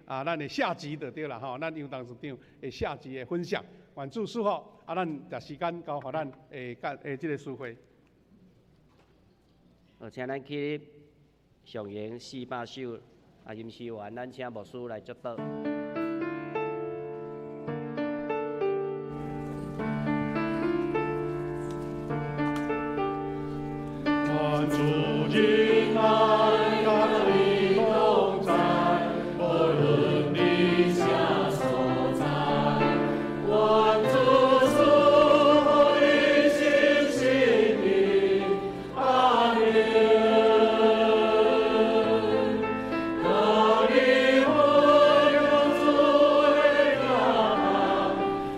场咱的下集就对啦吼，咱杨董事长的下集的分享。愿主祝福，咱把时间交互咱这个师会。请咱去上演400首吟诗完，咱请牧师来祝祷。主今爱甲你同在，无论你啥所在，愿主赐予你新生命，阿门。求你分享主的家，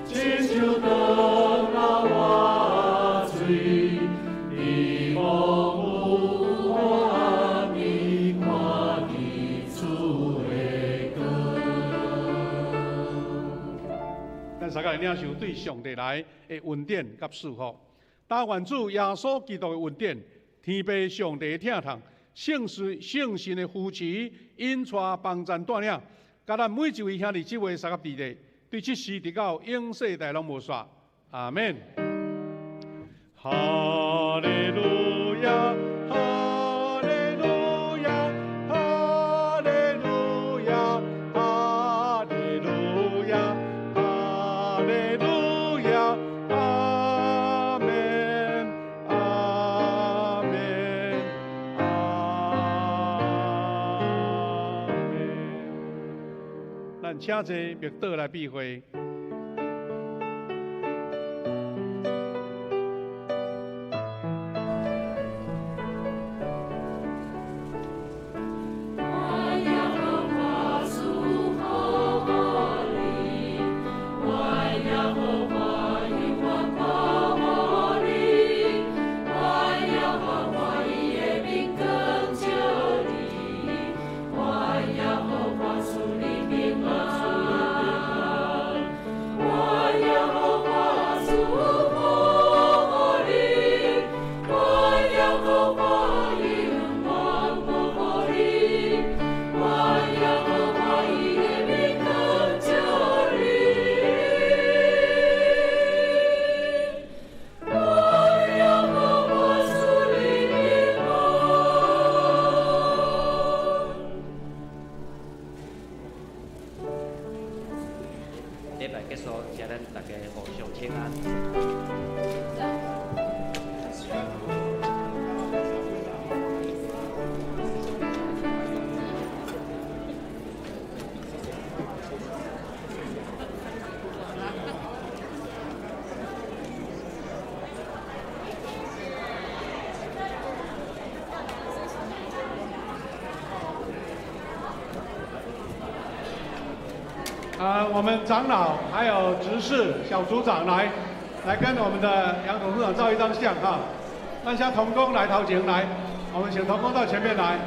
亲像长老活水，你无。咱大家来领受对上帝来的恩典甲祝福。但愿主耶稣基督的恩典、天父上帝的疼痛、圣神的扶持、引带帮赞带领，甲咱每一位兄弟姊妹三个弟弟，对这事直到永世代拢无煞。阿门。哈利路亚。请坐，麦倒来避会。礼拜结束，请咱大家互相请安。我们长老还有执事、小组长来跟我们的杨董事长照一张相哈。那像同工来头前来，我们请同工到前面来。